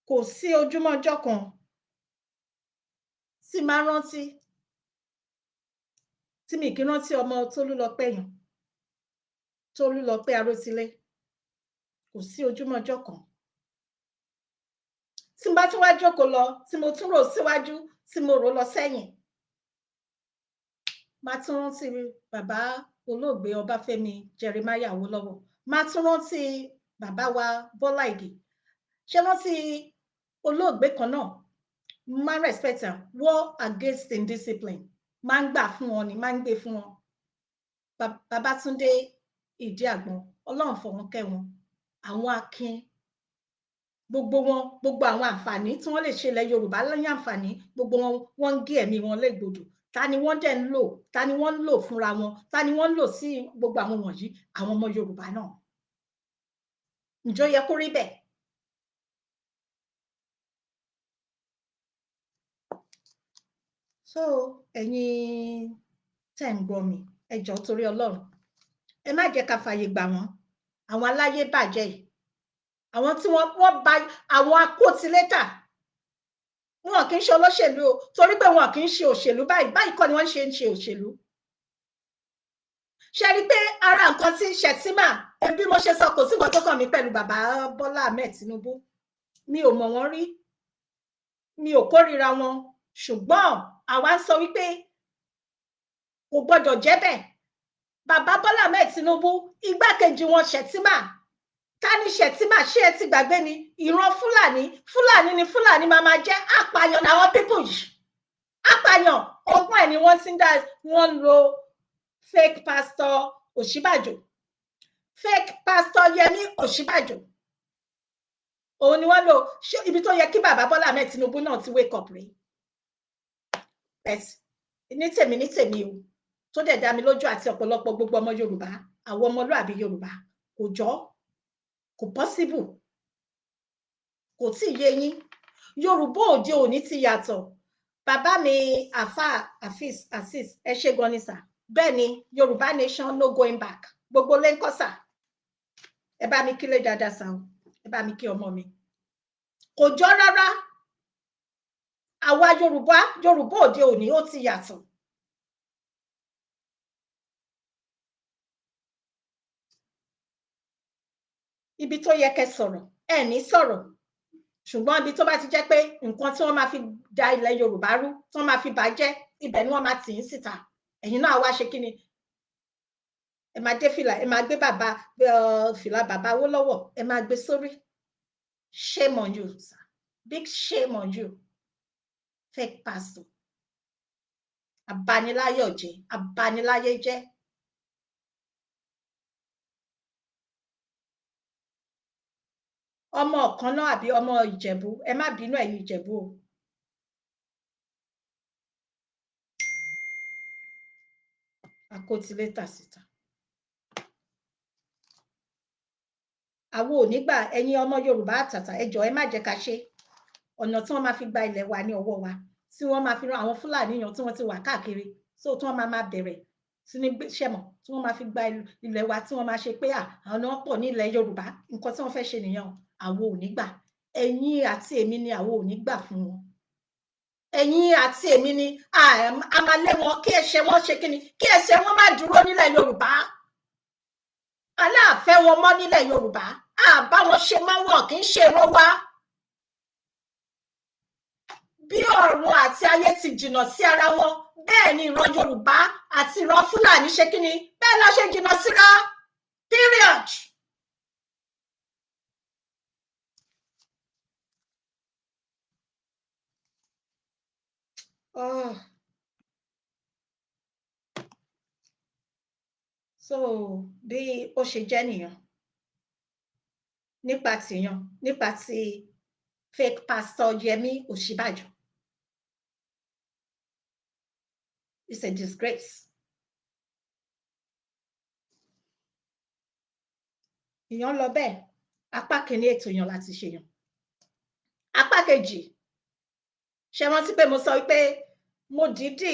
Speaker 1: kò sí ojúmọ́ ọjọ́ kan tí máa ń rántí tí mi kì í rántí ọmọ Tolúlọpẹ́ yẹn, Tolúlọpẹ́ Arótilé. Kò sí ojúmọ́ ọjọ́ kan tí n bá tún wá jókòó lọ, tí mo tún rò síwájú, tí mo rò lọ sẹ́yìn, máa tún rántí bàbá olóògbé Ọbáfẹ́mi Jeremiah Awólọ́wọ̀, máa tún rántí bàbá wa Bọ́lá Ìgè. Ṣé rántí olóògbé kan náà, máa ń respect am, war against indiscipline, máa ń gbà fún wọn ni, máa ń gbé fún wọn. Babátúndé Ìdí Àgbọn, Ọlọ́run fọ̀run kẹ́ wọn. Àwọn akin, gbogbo wọn, gbogbo àwọn àǹfààní tí wọ́n lè ṣe ilẹ̀ Yorùbá lẹ́yìn àǹfààní, gbogbo wọn wọ́n ń gé ẹ̀mí wọn légbodò. Ta ni wọ́n dẹ̀ ń lò? Ta ni wọ́n ń lò fúnra wọn? Ta ni wọ́n ń lò sí gbogbo àwọn wọ̀nyí? Àwọn ọmọ Yorùbá náà. Ǹjọ́ yẹ kó rí bẹ́ẹ̀? So ẹ̀yin tẹ́ ń gbọ́ mi, ẹ jọ̀ọ́ torí Ọlọ́run, ẹ má jẹ́ ká fààyè gbà wọ́n, àwọn aláyé bàjẹ́ yìí, àwọn tí wọ́n bá àwọn akótilétà. Wọn kì í ṣe olóṣèlú o, torí pé wọn kì í ṣe òṣèlú báyìí kọ́ ni wọ́n ṣe ń ṣe òṣèlú. Ṣé rí pé ara nǹkan tí Shettima, bí mo ṣe sọ, kò sí nǹkan tó kàn mí pẹ̀lú bàbá Bọ́lá Ahmed Tinubu. Mi ò mọ̀ wọ́n rí, mi ò kórìíra wọn, ṣùgbọ́n àwa ń sọ wípé kò gbọdọ̀ jẹ́ bẹ́ẹ̀. Bàbá Bọ́lá Ahmed Tinubu, igbákejì wọn Shettima, ta ni Shettima? Ṣé ẹ ti gbàgbé ni? Ìran Fúlàní ni Fúlàní máa jẹ́. Apààyàn làwọn pípù yìí, apààyàn. Ọgbọ́n ẹ̀ ni wọ́n ti ń dá, wọ́n ń lo fake pastor Osinbajo, fake pastor Yẹmí Osinbajo. Òun ni wọ́n lò. Ṣé ibi tó yẹ kí bàbá Bọ́lá Ahmed Tinubu náà ti wake up rí? Ní tèmi o, tó dẹ̀ dá mi lójú àti ọ̀pọ̀lọpọ̀ gbogbo ọmọ Yorùbá, àwọn ọmọlúàbí Yorùbá, kò jọ, kò possible, kò tí ì yé yín. Yorùbá òde òní ti yàtọ̀. Bàbá mi àfà Azeez, ẹ ṣé gan ni sà. Bẹ́ẹ̀ ni, Yorùbá nation no going back. Gbogbo lé ń kọ́ sà. Ẹ bá mi kílé dáadáa sà o, ẹ bá mi kí ọmọ mi. Kò jọ rárá. Àwa Yorùbá òde òní ó ti yàtọ̀. Ibi tó yẹ kẹ́ sọ̀rọ̀, ẹ ní sọ̀rọ̀. Ṣùgbọ́n ibi tó bá ti jẹ́ pé nǹkan tí wọ́n máa fi da ilẹ̀ Yorùbá rú, tí wọ́n máa fi bàjẹ́, ibẹ̀ ni wọ́n máa tì í síta. Ẹ̀yin náà wá ṣe kí ni? Ẹ máa dé fìlà, ẹ máa gbé fìlà bàbá Awólọ́wọ̀, ẹ máa gbé sórí. Shame on you, sir. Big shame on you. Fake pastor. Abaniláyọ̀ jẹ́, abaniláyé jẹ́. Ọmọ ọ̀kan náà àbí ọmọ Ìjẹ̀bú, ẹ má bínú ẹ̀yin Ìjẹ̀bú o. Akótilétà síta. Àwọn ò ní gbà, ẹ̀yin ọmọ Yorùbá àtàtà, ẹ jọ̀ọ́ ẹ má jẹ́ ká ṣe. Ọ̀nà tí wọ́n máa fi gba ilẹ̀ wa ní ọwọ́ wa, tí wọ́n máa fi rán àwọn Fúlàní yan tí wọ́n ti wà káàkiri, so tí wọ́n máa bẹ̀rẹ̀ sí ní ṣẹ̀mọ̀, tí wọ́n máa fi gba ilẹ̀ wa, tí wọ́n máa ṣe pé àwọn náà pọ̀ ní ilẹ̀ Yorùbá. Nǹkan tí wọ́n fẹ́ ṣe nìyẹn. Àwọn ò ní gbà. Ẹ̀yin àti èmi ni àwọn ò ní gbà fún wọn. ẹ̀yin àti èmi ni a máa lé wọn kí ẹ̀ṣẹ̀ wọn ṣe kíni, kí ẹ̀ṣẹ̀ wọn má dúró nílẹ̀ Yorùbá. Aláàfẹ́ wọn mọ́ nílẹ̀ Yorùbá, àbá wọn ṣe máa wọ̀n kì í ṣe èrò wa. Bí ọ̀run àti ayé ti jìnnà sí ara wọn, bẹ́ẹ̀ ni ìran Yorùbá àti ìran Fúlàní ṣe kíni, bẹ́ẹ̀ la ṣe jìnnà síra. Period. Oh. So bí ó ṣe jẹ́ nìyẹn nípa tìyàn, nípa ti fake pastor Yẹmí Osinbajo. It's a disgrace. Ìyàn lọ bẹ́ẹ̀, apá kìíní ètò yàn láti ṣe yàn. Apá kejì, ṣe rántí pé mo sọ pé mo dìídì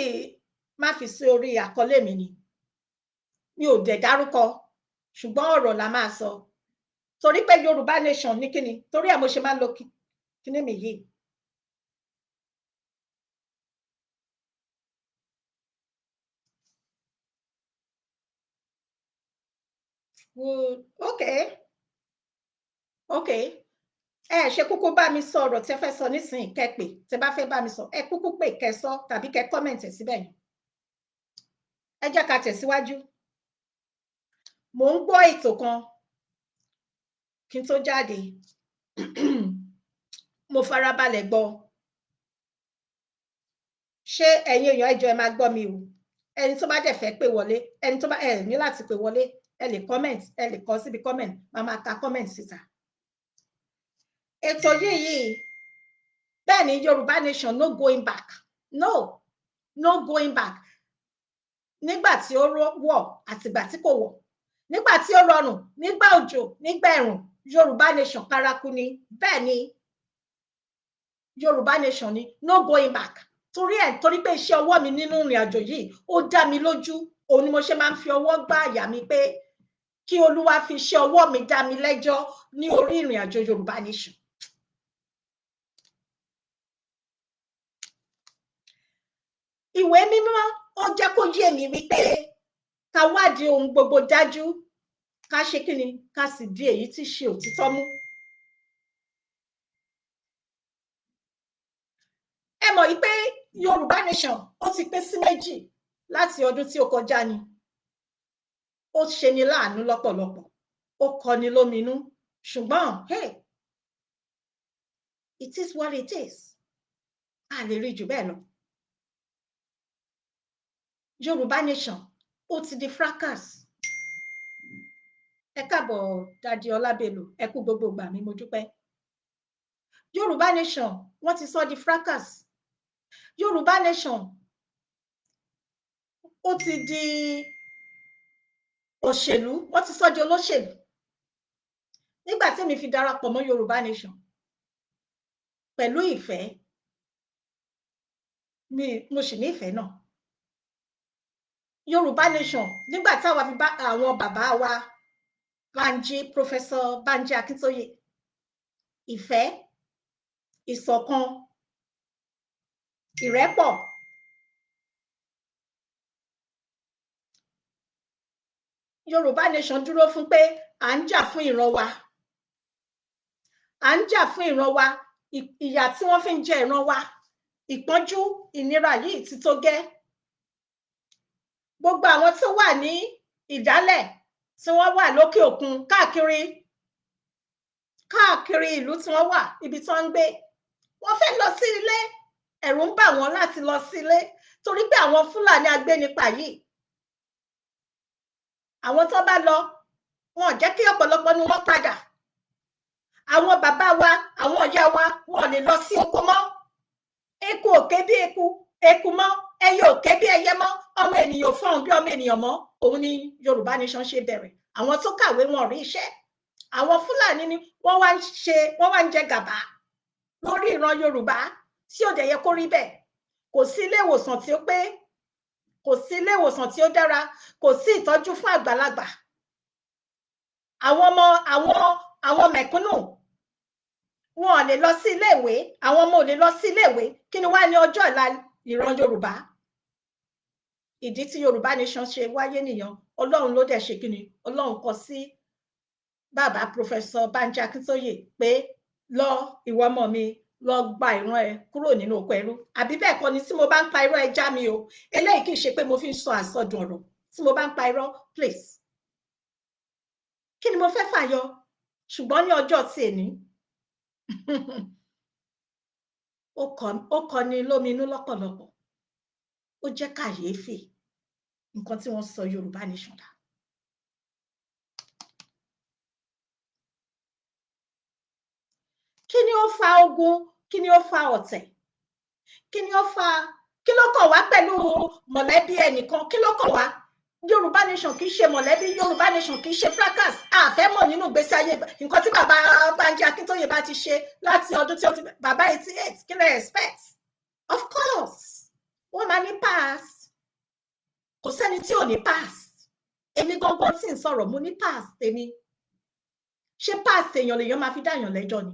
Speaker 1: má fi sí orí àkọlé mi ni. Mi ò dẹ̀ dárúkọ, ṣùgbọ́n ọ̀rọ̀ la máa sọ. Torí pé Yorùbá nation ní kíni, torí ẹ̀ mo ṣe máa ń lo kíní mi yìí. Okay. Ẹ ṣe kúkú bá mi sọ ọ̀rọ̀ tí ẹ fẹ́ sọ nísìnyí, kẹ́ pè, tí bá fẹ́ bá mi sọ, ẹ kúkú pè kẹ́ sọ tàbí kẹ́ kọ́mẹ̀ntì síbẹ̀ yẹn. Ẹ jẹ́ ká tẹ̀síwájú. Mò ń gbọ́ ètò kan kí n tó jáde. Mo farabalẹ̀ gbọ́. Ṣé ẹ̀yin èèyàn ẹ jọ̀ọ́ ẹ máa gbọ́ mi o. Ẹni tó bá dẹ̀ fẹ́ pè wọlé, ẹni tó bá ní láti pè wọlé, ẹ lè comment, ẹ lè kọ síbi comment, máa ka comment síta. Ètò yìí bẹ́ẹ̀ ni Yorùbá nation, no going back. No going back. Nígbà tí ó wọ̀ àtìgbà tí kò wọ̀, nígbà tí ó rọrùn, nígbà òjò, nígbà ẹ̀rùn, Yorùbá nation paraku ni. Bẹ́ẹ̀ ni Yorùbá nation ni, no going back. Torí pé iṣẹ́ ọwọ́ mi nínú ìrìn àjò yìí ó dá mi lójú. Òun ni mo ṣe máa ń fi ọwọ́ gbá àyà mi pé kí Olúwa fi iṣẹ́ ọwọ́ mi dá mi lẹ́jọ́ ní orí ìrìn àjò Yorùbá nation. Ìwé mímọ́ ó jẹ́ kó yé mi wípé ká wádìí ohun gbogbo dájú, ká ṣe kíni, ká sì di èyí tí ṣe òtítọ́ mú. Ẹ mọ̀ wípé Yorùbá nation ó ti pín sí méjì láti ọdún tí ó kọjá ni. Ó ṣe ni láàánú lọ́pọ̀lọpọ̀, ó kọni lóminú, ṣùgbọ́n hey, it is what it is. A lè rí jù bẹ́ẹ̀ lọ. Yorùbá nation ó ti di fracas. Ẹ káàbọ̀ Dádì Ọlábẹ̀lú, ẹ kú gbogbo ìgbà mi, mo dúpẹ́. Yorùbá nation wọ́n ti sọ di fracas. Yorùbá nation ó ti di òṣèlú, wọ́n ti sọ di olóṣèlú. Nígbà tí mi fi darapọ̀ mọ́ Yorùbá nation pẹ̀lú ìfẹ́, mo sì ní ìfẹ́ náà. Yorùbá nation nígbà táwa fi bá àwọn bàbá wa Banji, Professor Banji Akíntóyè, ìfẹ́, ìṣọ̀kan, ìrẹ́pọ̀. Yorùbá nation dúró fún pé à ń jà fún ìran wa. À ń jà fún ìran wa. Ìyà tí wọ́n fi ń jẹ ìran wa, ìpọ́njú, ìnira yìí ti tó gẹ́. Gbogbo àwọn tó wà ní ìdálẹ̀, tí wọ́n wà lókè òkun, káàkiri ìlú tí wọ́n wà, ibi tí wọ́n ń gbé, wọ́n fẹ́ lọ sí ilé. Ẹ̀rù ń bà wọ́n láti lọ sí ilé torí pé àwọn Fúlàní agbénipa yìí, àwọn tó bá lọ, wọn ò jẹ́ kí ọ̀pọ̀lọpọ̀ ni wọ́n padà. Àwọn bàbá wa, àwọn ìyá wa, wọn ò lè lọ sí oko mọ́. Eku ò ké bí eku mọ́, ẹyẹ ò ké bí ẹyẹ mọ́, ọmọ ènìyàn ò fọhùn bí ọmọ ènìyàn mọ́. Òun ni Yorùbá nation ṣe bẹ̀rẹ̀. Àwọn tó kàwé wọn rí iṣẹ́. Àwọn Fúlàní ni wọ́n wá ń jẹ gàbá lórí ìran Yorùbá tí ò dẹ̀ yẹ kó rí bẹ́ẹ̀. Kò sí ilé ìwòsàn tí ó pé, kò sí ilé ìwòsàn tí ó dára, kò sí ìtọ́jú fún àgbàlagbà. Àwọn mẹ̀kúnnù wọn ò lè lọ sí iléèwé, àwọn ọmọ ò lè lọ sí iléèwé, kí ni wá ní ọjọ́ ọ̀la ìran Yorùbá? Ìdí tí Yorùbá nation ṣe wáyé nìyẹn. Ọlọ́run ló dẹ̀ ṣe kí ni, Ọlọ́run kọ sí bàbá Professor Banji Akintoye pé lọ ìwọ ọmọ mi lọ gba ìran ẹ kúrò nínú oko ẹrú. Àbí bẹ́ẹ̀ kọ́ ni? Tí mo bá ń pa irọ́ ẹ já mi o, eléyìí kì í ṣe pé mo fi ń sọ àsọdùn ọ̀rọ̀. Tí mo bá ń pa irọ́, please, kí ni mo fẹ́ fàyọ? Ṣùgbọ́n ní ọjọ́ tí èní ó kọni lóminú lọ́pọ̀lọpọ̀, ó jẹ́ kàyéfì nǹkan tí wọ́n sọ Yorùbá nation dà. Kí ni ó fa ogun? Kí ni ó fa ọ̀tẹ̀? Kí ni ó fa, kí ló kàn wá pẹ̀lú mọ̀lẹ́bí ẹnìkan? Kí ló kàn wá? Yorùbá nation kì í ṣe mọ̀lẹ́bí, Yorùbá nation kì í ṣe fracas. A fẹ́ mọ̀ nínú ìgbésí ayé nǹkan tí bàbá Banji Akintoye bá ti ṣe láti ọdún tí ó ti bàbá 88, kí lè expect? Of course, wọ́n máa ní past. Kò sẹ́ni tí ò ní past. Èmi gangan tí ń sọ̀rọ̀, mo ní past èmi. Ṣé past èèyàn lèèyàn máa fi dáyàn lẹ́jọ́ ni?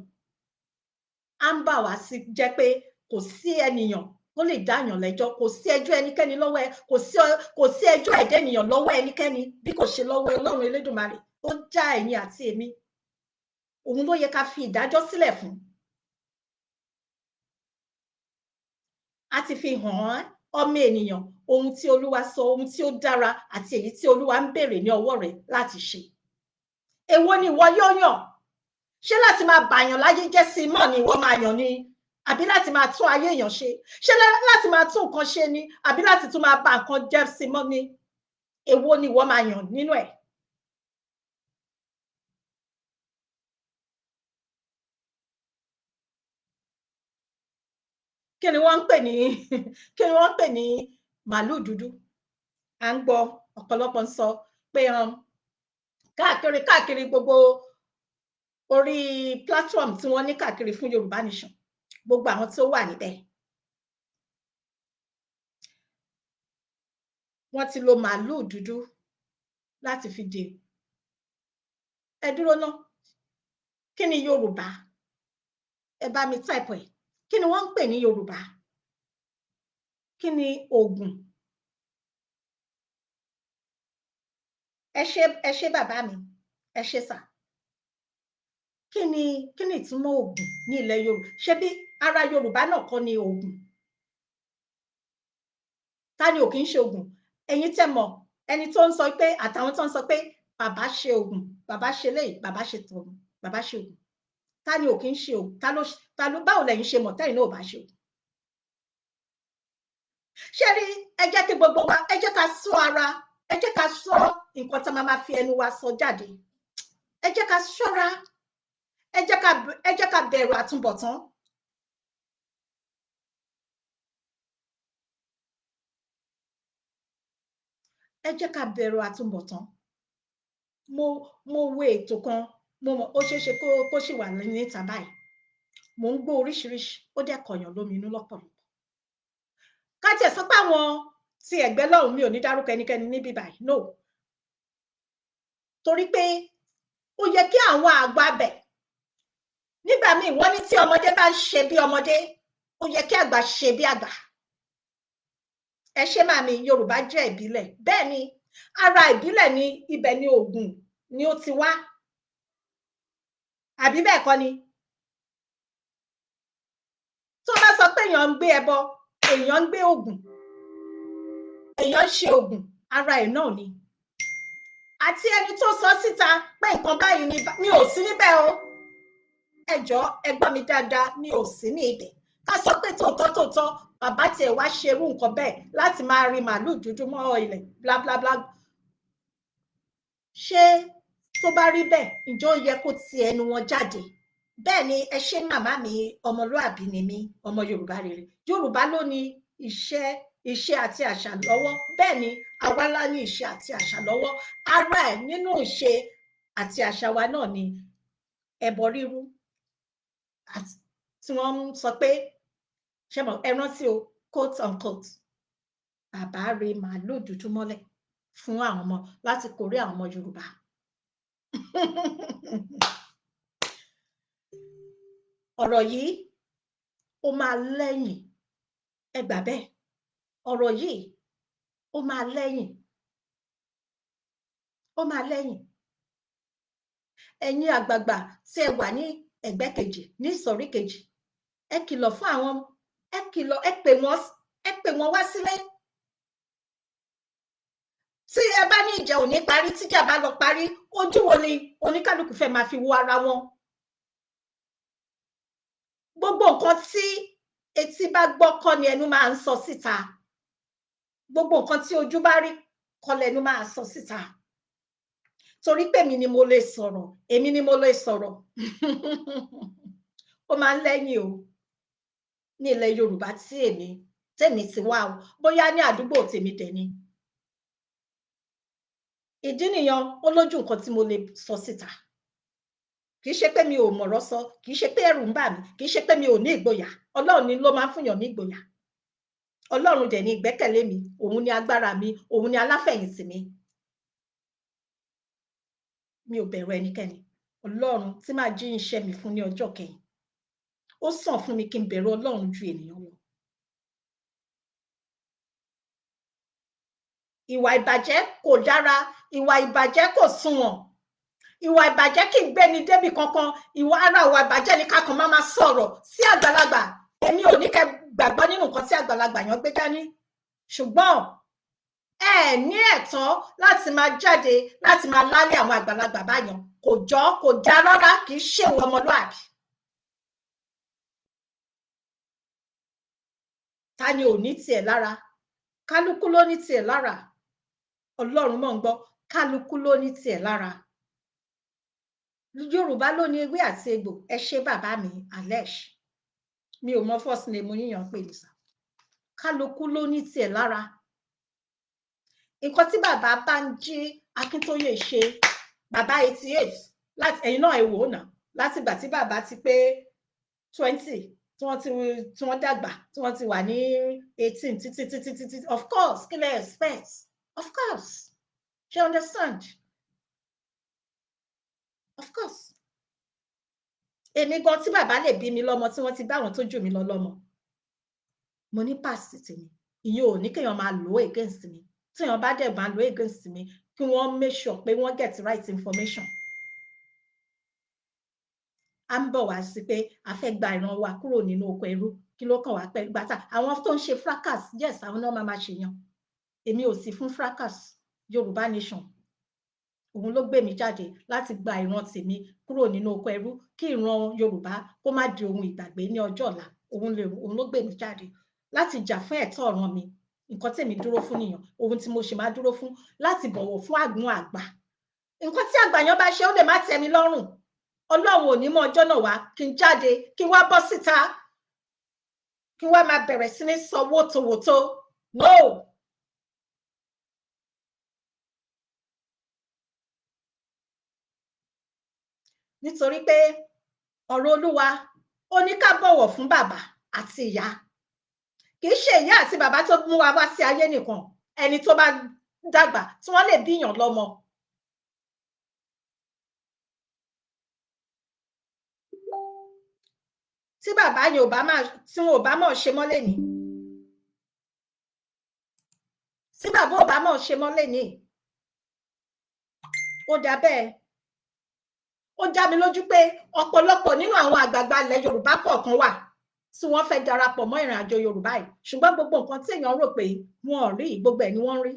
Speaker 1: À ń bà wá sí jẹ́ pé kò sí ènìyàn tó lè dáyàn lẹ́jọ́, kò sí ẹjọ́ ẹnikẹ́ni lọ́wọ́ ẹ, kò sí ẹjọ́ ẹ̀dá ènìyàn lọ́wọ́ ẹnikẹ́ni bí kò ṣe lọ́wọ́ Ọlọ́run Elédùmarè tó dá ẹ̀yin àti èmi. Òun ló yẹ ká fi ìdájọ́ sílẹ̀ fún. A ti fi hàn án ọmọ ènìyàn ohun tí Olúwa sọ, ohun tí ó dára àti èyí tí Olúwa ń béèrè ní ọwọ́ rẹ̀ láti ṣe. Èwo ni ìwọ yóò yàn? Ṣé láti máa bàyàn láyé jẹ́ sí mọ́ ni ìwọ máa yàn ni? Àbí láti máa tún ayé èèyàn ṣe? Ṣé láti máa tún nǹkan ṣe ni? Àbí láti tún máa bà nǹkan jẹ́ sí mọ́ ni? Èwo ni ìwọ máa yàn nínú ẹ̀? Kí ni wọ́n ń pè ní kí ni wọ́n ń pè ní màálù dúdú? À ń gbọ́ ọ̀pọ̀lọpọ̀ ń sọ pé káàkiri gbogbo orí platform tí wọ́n ní káàkiri fún Yorùbá nation, gbogbo àwọn tí ó wà níbẹ̀, wọ́n ti lo màálù dúdú láti fi dè. Ẹ dúró ná, kí ni Yorùbá? Ẹ bá mi type ẹ̀. Kí ni wọ́n ń pè ní Yorùbá? Kí ni Ògùn? Ẹ ṣé bàbá mi, ẹ ṣé sà. Kí ni ìtumọ̀ Ògùn ní ilẹ̀ Yorùbá? Ṣé bí ara Yorùbá náà kọ́ ni Ògùn? Ta ni ò kí ń ṣe Ògùn? Ẹ̀yin tẹ́ mọ̀ ẹni tó ń sọ pé àtàwọn tó ń sọ pé bàbá ṣe Ògùn, bàbá ṣe léyìí, bàbá ṣe tọ̀hún, bàbá ṣe Ògùn. Ta ni ò kí ń ṣe Ògùn? Ta ló báwo lẹ̀yin ṣe mọ̀ tẹ́yin náà ò bá ṣe Ògùn? Ṣé rí, ẹ jẹ́ kí gbogbo wa, ẹ jẹ́ ká sọ ara, ẹ jẹ́ ká sọ nǹkan tí a máa fi ẹnu wa sọ jáde. Ẹ jẹ́ ká ṣọ́ra, ẹ jẹ́ ká bẹ̀rù àtúbọ̀tán. Ẹ jẹ́ ká bẹ̀rù àtúbọ̀tán. Mo wo ètò kan, mo mọ̀ ó ṣeéṣe kó ṣì wà níta báyìí. Mo ń gbọ́ oríṣiríṣi, ó dẹ̀ kọ̀yàn lóminú lọ́pọ̀lọpọ̀. Ká tiẹ̀ sọ pé àwọn ti ẹ̀gbẹ́ lọ́hùn, mi ò ní dárúkọ ẹnikẹ́ni níbí báyìí, no. Torí pé ó yẹ kí àwọn àgbà bẹ̀, nígbà míì wọ́n ní tí ọmọdé bá ń ṣe bí ọmọdé, ó yẹ kí àgbà ṣe bí àgbà. Ẹ ṣé màmí, Yorùbá jẹ́ ìbílẹ̀. Bẹ́ẹ̀ ni, ara ìbílẹ̀ ni ibẹ̀ ni Ògùn ni ó ti wá. Àbí bẹ́ẹ̀ kọ́ ni? Tó bá sọ pé èèyàn ń gbé ẹbọ, èèyàn ń gbé Ògùn, èèyàn ń ṣe Ògùn, ara ẹ̀ náà ni. Àti ẹni tó sọ síta pé nǹkan báyìí ni mi ò sí níbẹ̀ o. Ẹ jọ̀ọ́ ẹ gbọ́ mi dáadáa, mi ò sí ní ibẹ̀. Ká sọ pé tòótọ́ bàbá tiẹ̀ wá ṣe irú nǹkan bẹ́ẹ̀ láti máa rí màálù dúdú mọ́ ilẹ̀ bla bla bla. Ṣé tó bá rí bẹ́ẹ̀, ǹjẹ́ ó yẹ kó ti ẹnu wọn jáde? Bẹ́ẹ̀ ni, ẹ ṣé màmá mi, ọmọlúàbí ni mí, ọmọ Yorùbá rere. Yorùbá ló ní iṣẹ́ àti àṣà lọ́wọ́. Bẹ́ẹ̀ ni, àwa la ní iṣẹ́ àti àṣà lọ́wọ́. Ara ẹ̀ nínú iṣẹ́ àti àṣà wa náà ni ẹbọ rírú. Tí wọ́n ń sọ pé, ṣé mọ̀, ẹ rántí o, quote unquote, bàbá rẹ màálù dúdú mọ́lẹ̀ fún àwọn ọmọ láti kórè àwọn ọmọ Yorùbá. ọ̀rọ̀ yìí ó máa lẹ́yìn, ẹ gbà bẹ́ẹ̀, ọ̀rọ̀ yìí ó máa lẹ́yìn, ó máa lẹ́yìn. Ẹ̀yin àgbààgbà tí ẹ wà ní ẹ̀gbẹ́ kejì, ní ìsọ̀rí kejì, ẹ kìlọ̀ fún àwọn, ẹ kìlọ̀, ẹ pè wọ́n wá sílé. Tí ẹ bá ní ìjà ò ní parí, tíjà bá lọ parí, ojú wo ni oníkálukú fẹ́ máa fi wo ara wọn? Gbogbo nǹkan tí etí bá gbọ́ kọ́ ni ẹnu máa ń sọ síta. Gbogbo nǹkan tí ojú bá rí kọ́ lẹnu máa sọ síta. Torí pé èmi ni mo lè sọ̀rọ̀, èmi ni mo lè sọ̀rọ̀. Ó máa ń lẹ́yìn o ní ilẹ̀ Yorùbá tí tèmi ti wá o, bóyá ní àdúgbò tèmi dẹ̀ ni. Ìdí nìyẹn, ó lójú nǹkan tí mo lè sọ síta. Kì í ṣe pé mi ò mọ̀rọ̀ sọ, kì í ṣe pé ẹ̀rù ń bà mí, kì í ṣe pé mi ò ní ìgboyà. Ọlọ́run ni ló máa ń fúnyàn ní ìgboyà. Ọlọ́run dẹ̀ ni ìgbẹ́kẹ̀lé mi, òun ni agbára mi, òun ni aláfẹ̀yìntì mi. Mi ò bẹ̀rù ẹnikẹ́ni. Ọlọ́run tí máa jí iṣẹ́ mi fún ní ọjọ́ kẹyìn. Ó sàn fún mi kí n bẹ̀rù Ọlọ́run ju ènìyàn lọ. Ìwà ìbàjẹ́ kò dára, ìwà ìbàjẹ́ kò sunwọ̀n. Ìwà ìbàjẹ́ kì í gbéni débi kankan. Ara ìwà ìbàjẹ́ ni ká kàn máa sọ̀rọ̀ sí àgbàlagbà. Èmi ò ní kẹ́ gbàgbọ́ nínú nǹkan tí àgbàlagbà yẹn gbé dání. Ṣùgbọ́n ẹ ní ẹ̀tọ́ láti máa jáde láti máa lálé àwọn àgbàlagbà báyẹn. Kò já rárá, kì í ṣe ìwà ọmọlúàbí. Ta ni ò ní tiẹ̀ lára? Kálukú ló ní tiẹ̀ lára. Ọlọ́run mọ̀ ń gbọ́, kálukú ló ní tiẹ̀ lára. Yorùbá ló ní ewé àti egbò. Ẹ ṣé bàbá mi Alesh, mi ò mọ first name yíyan pé nìsà. Kálukú ló ní tiẹ̀ lára. Nǹkan tí bàbá Bánjí Akíntóyè ṣe, bàbá 88, láti ẹ̀yin náà ẹ wò ó náà, láti ìgbà tí bàbá ti pé 20, tí wọ́n dàgbà, tí wọ́n ti wà ní 18 títí. Of course, kí lẹ expect? Of course. You understand? Of course. Èmi gan tí bàbá lè bí mi lọ́mọ tí wọ́n ti bá àwọn tó jù mí lọ lọ́mọ. Mo ní past tèmi. Ìyẹn ò ní kéèyàn máa lò ó against mi. Tí èèyàn bá dẹ̀ máa lò ó against mi, kí wọ́n make sure pé wọ́n get right information. À ń bọ̀ wá sí pé a fẹ́ gba ìran wa kúrò nínú oko ẹrú. Kí ló kàn wá pẹ́ gbàtà? Àwọn tó ń ṣe fracas, yes, àwọn náà máa ṣèyàn. Èmi ò sí fún fracas. Yorùbá nation, òun ló gbé mi jáde láti gba ìran tèmi kúrò nínú oko ẹrú, kí ìran Yorùbá kó má di ohun ìgbàgbé ní ọjọ́ ọ̀la. Òun ló gbé mi jáde láti jà fún ẹ̀tọ́ ọ̀ràn mi. Nǹkan tèmi dúró fún nìyẹn, ohun tí mo ṣe máa dúró fún, láti bọ̀wọ̀ fún àgbọn àgbà. Nǹkan tí àgbà yẹn bá ṣe, ó lè má tẹ́ mi lọ́rùn. Ọlọ́run ò ní mọ ọjọ́ náà wá kí n jáde, kí n wá bọ́ síta, kí n wá máa bẹ̀rẹ̀ sí ní sọ wótòwótò. No. Nítorí pé ọ̀rọ̀ Olúwa ó ní ká bọ̀wọ̀ fún bàbá àti ìyá. Kì í ṣe ìyá àti bàbá tó mú wa wá sí ayé nìkan, ẹni tó bá dàgbà tí wọ́n lè bíyàn lọ́mọ. Tí bàbá yẹn tí wọn ò bá mọ̀ ṣe mọ́ lénìí, tí bàbá ò bá mọ̀ ṣe mọ́ lénìí, ó dà bẹ́ẹ̀. Ó dá mi lójú pé ọ̀pọ̀lọpọ̀ nínú àwọn àgbààgbà ilẹ̀ Yorùbá kọ̀ọ̀kan wà tí wọ́n fẹ́ darapọ̀ mọ́ ìrìn àjò Yorùbá yìí, ṣùgbọ́n gbogbo nǹkan tí èèyàn rò pé wọn ò rí, gbogbo ẹ̀ ni wọ́n rí.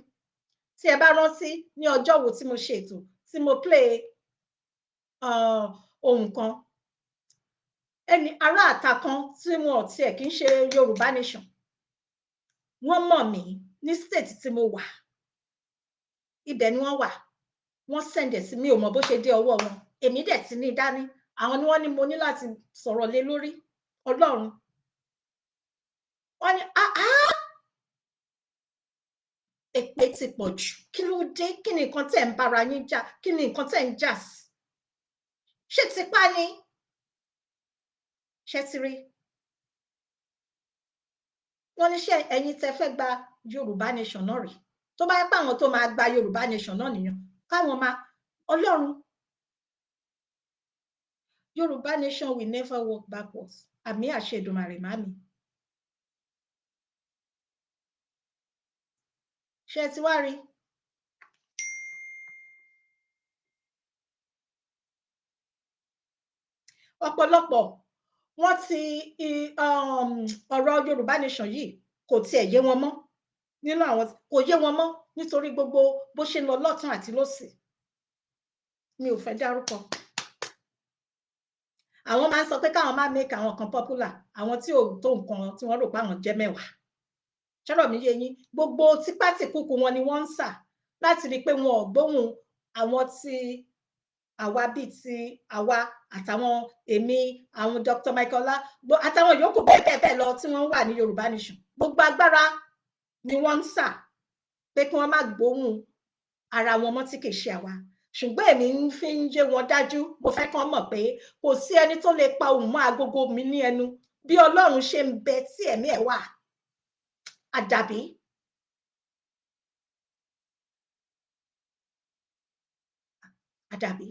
Speaker 1: Tí ẹ bá rántí ní ọjọ́ wo tí mo ṣe ètò, tí mo play ohun kan, ẹni ará àta kan tí wọn ò tiẹ̀ kì í ṣe Yorùbá nation, wọ́n mọ̀ mí ní state tí mo wà, ibẹ̀ ni wọ́n wà, wọ́n sẹ̀ǹdẹ̀ sí mi, ò mọ̀ bó ṣe dé ọwọ́ wọn. Èmi dẹ̀ ti ní dání, àwọn ni wọ́n ní mo ní láti sọ̀rọ̀ lé lórí. Ọlọ́run, wọ́n ní èpè ti pọ̀ jù, kí ló dé? Kí ni nǹkan tẹ̀ ń bára yín jà? Kí ni nǹkan tẹ̀ ń jà sí? Ṣé tipá ni? Ṣé ti rí? Wọ́n ní ṣé ẹ̀yin tẹ́ fẹ́ gba Yorùbá nation náà rí? Tó bá yẹ pé àwọn tó máa gba Yorùbá nation náà nìyẹn, káwọn máa, Ọlọ́run, Yoruba nation will never walk backwards. Àmì àṣẹ Èdùmàrè màmí. Ṣé ẹ ti wá rí? Ọ̀pọ̀lọpọ̀ wọ́n ti ọ̀rọ̀ Yorùbá nation yìí kò tiẹ̀ yé wọn mọ́ nínú àwọn kò yé wọn mọ́ nítorí gbogbo bó ṣe ń lọ lọ́tún àti lósì. Mi ò fẹ́ dárúkọ. Àwọn máa ń sọ pé káwọn máa make àwọn kan popular, àwọn tí ò tó nǹkan tí wọ́n rò pé àwọn jẹ́ mẹ́wàá. Ṣọ́rọ̀ mi yé yín, gbogbo tipátìkúkú wọn ni wọ́n ń sà láti rí i pé wọn ò gbóhùn àwọn tí àwa bíi ti àwa àtàwọn èmi àwọn Dr. Michael Ọlá àtàwọn yòókù bẹ́ẹ̀ lọ tí wọ́n wà ní Yorùbá nation. Gbogbo agbára ni wọ́n ń sà pé kí wọ́n má gbóhùn ara wọn mọ́ tí kì í ṣe àwa. Ṣùgbọ́n èmi ń fi ń yé wọn dájú, mo fẹ́ kán mọ̀ pé kò sí ẹni tó lè pa ohùn mọ́ agogo mi ní ẹnu bí Ọlọ́run ṣe ń bẹ tí ẹ̀mí ẹ̀ wà. Àdàbí. Àdàbí.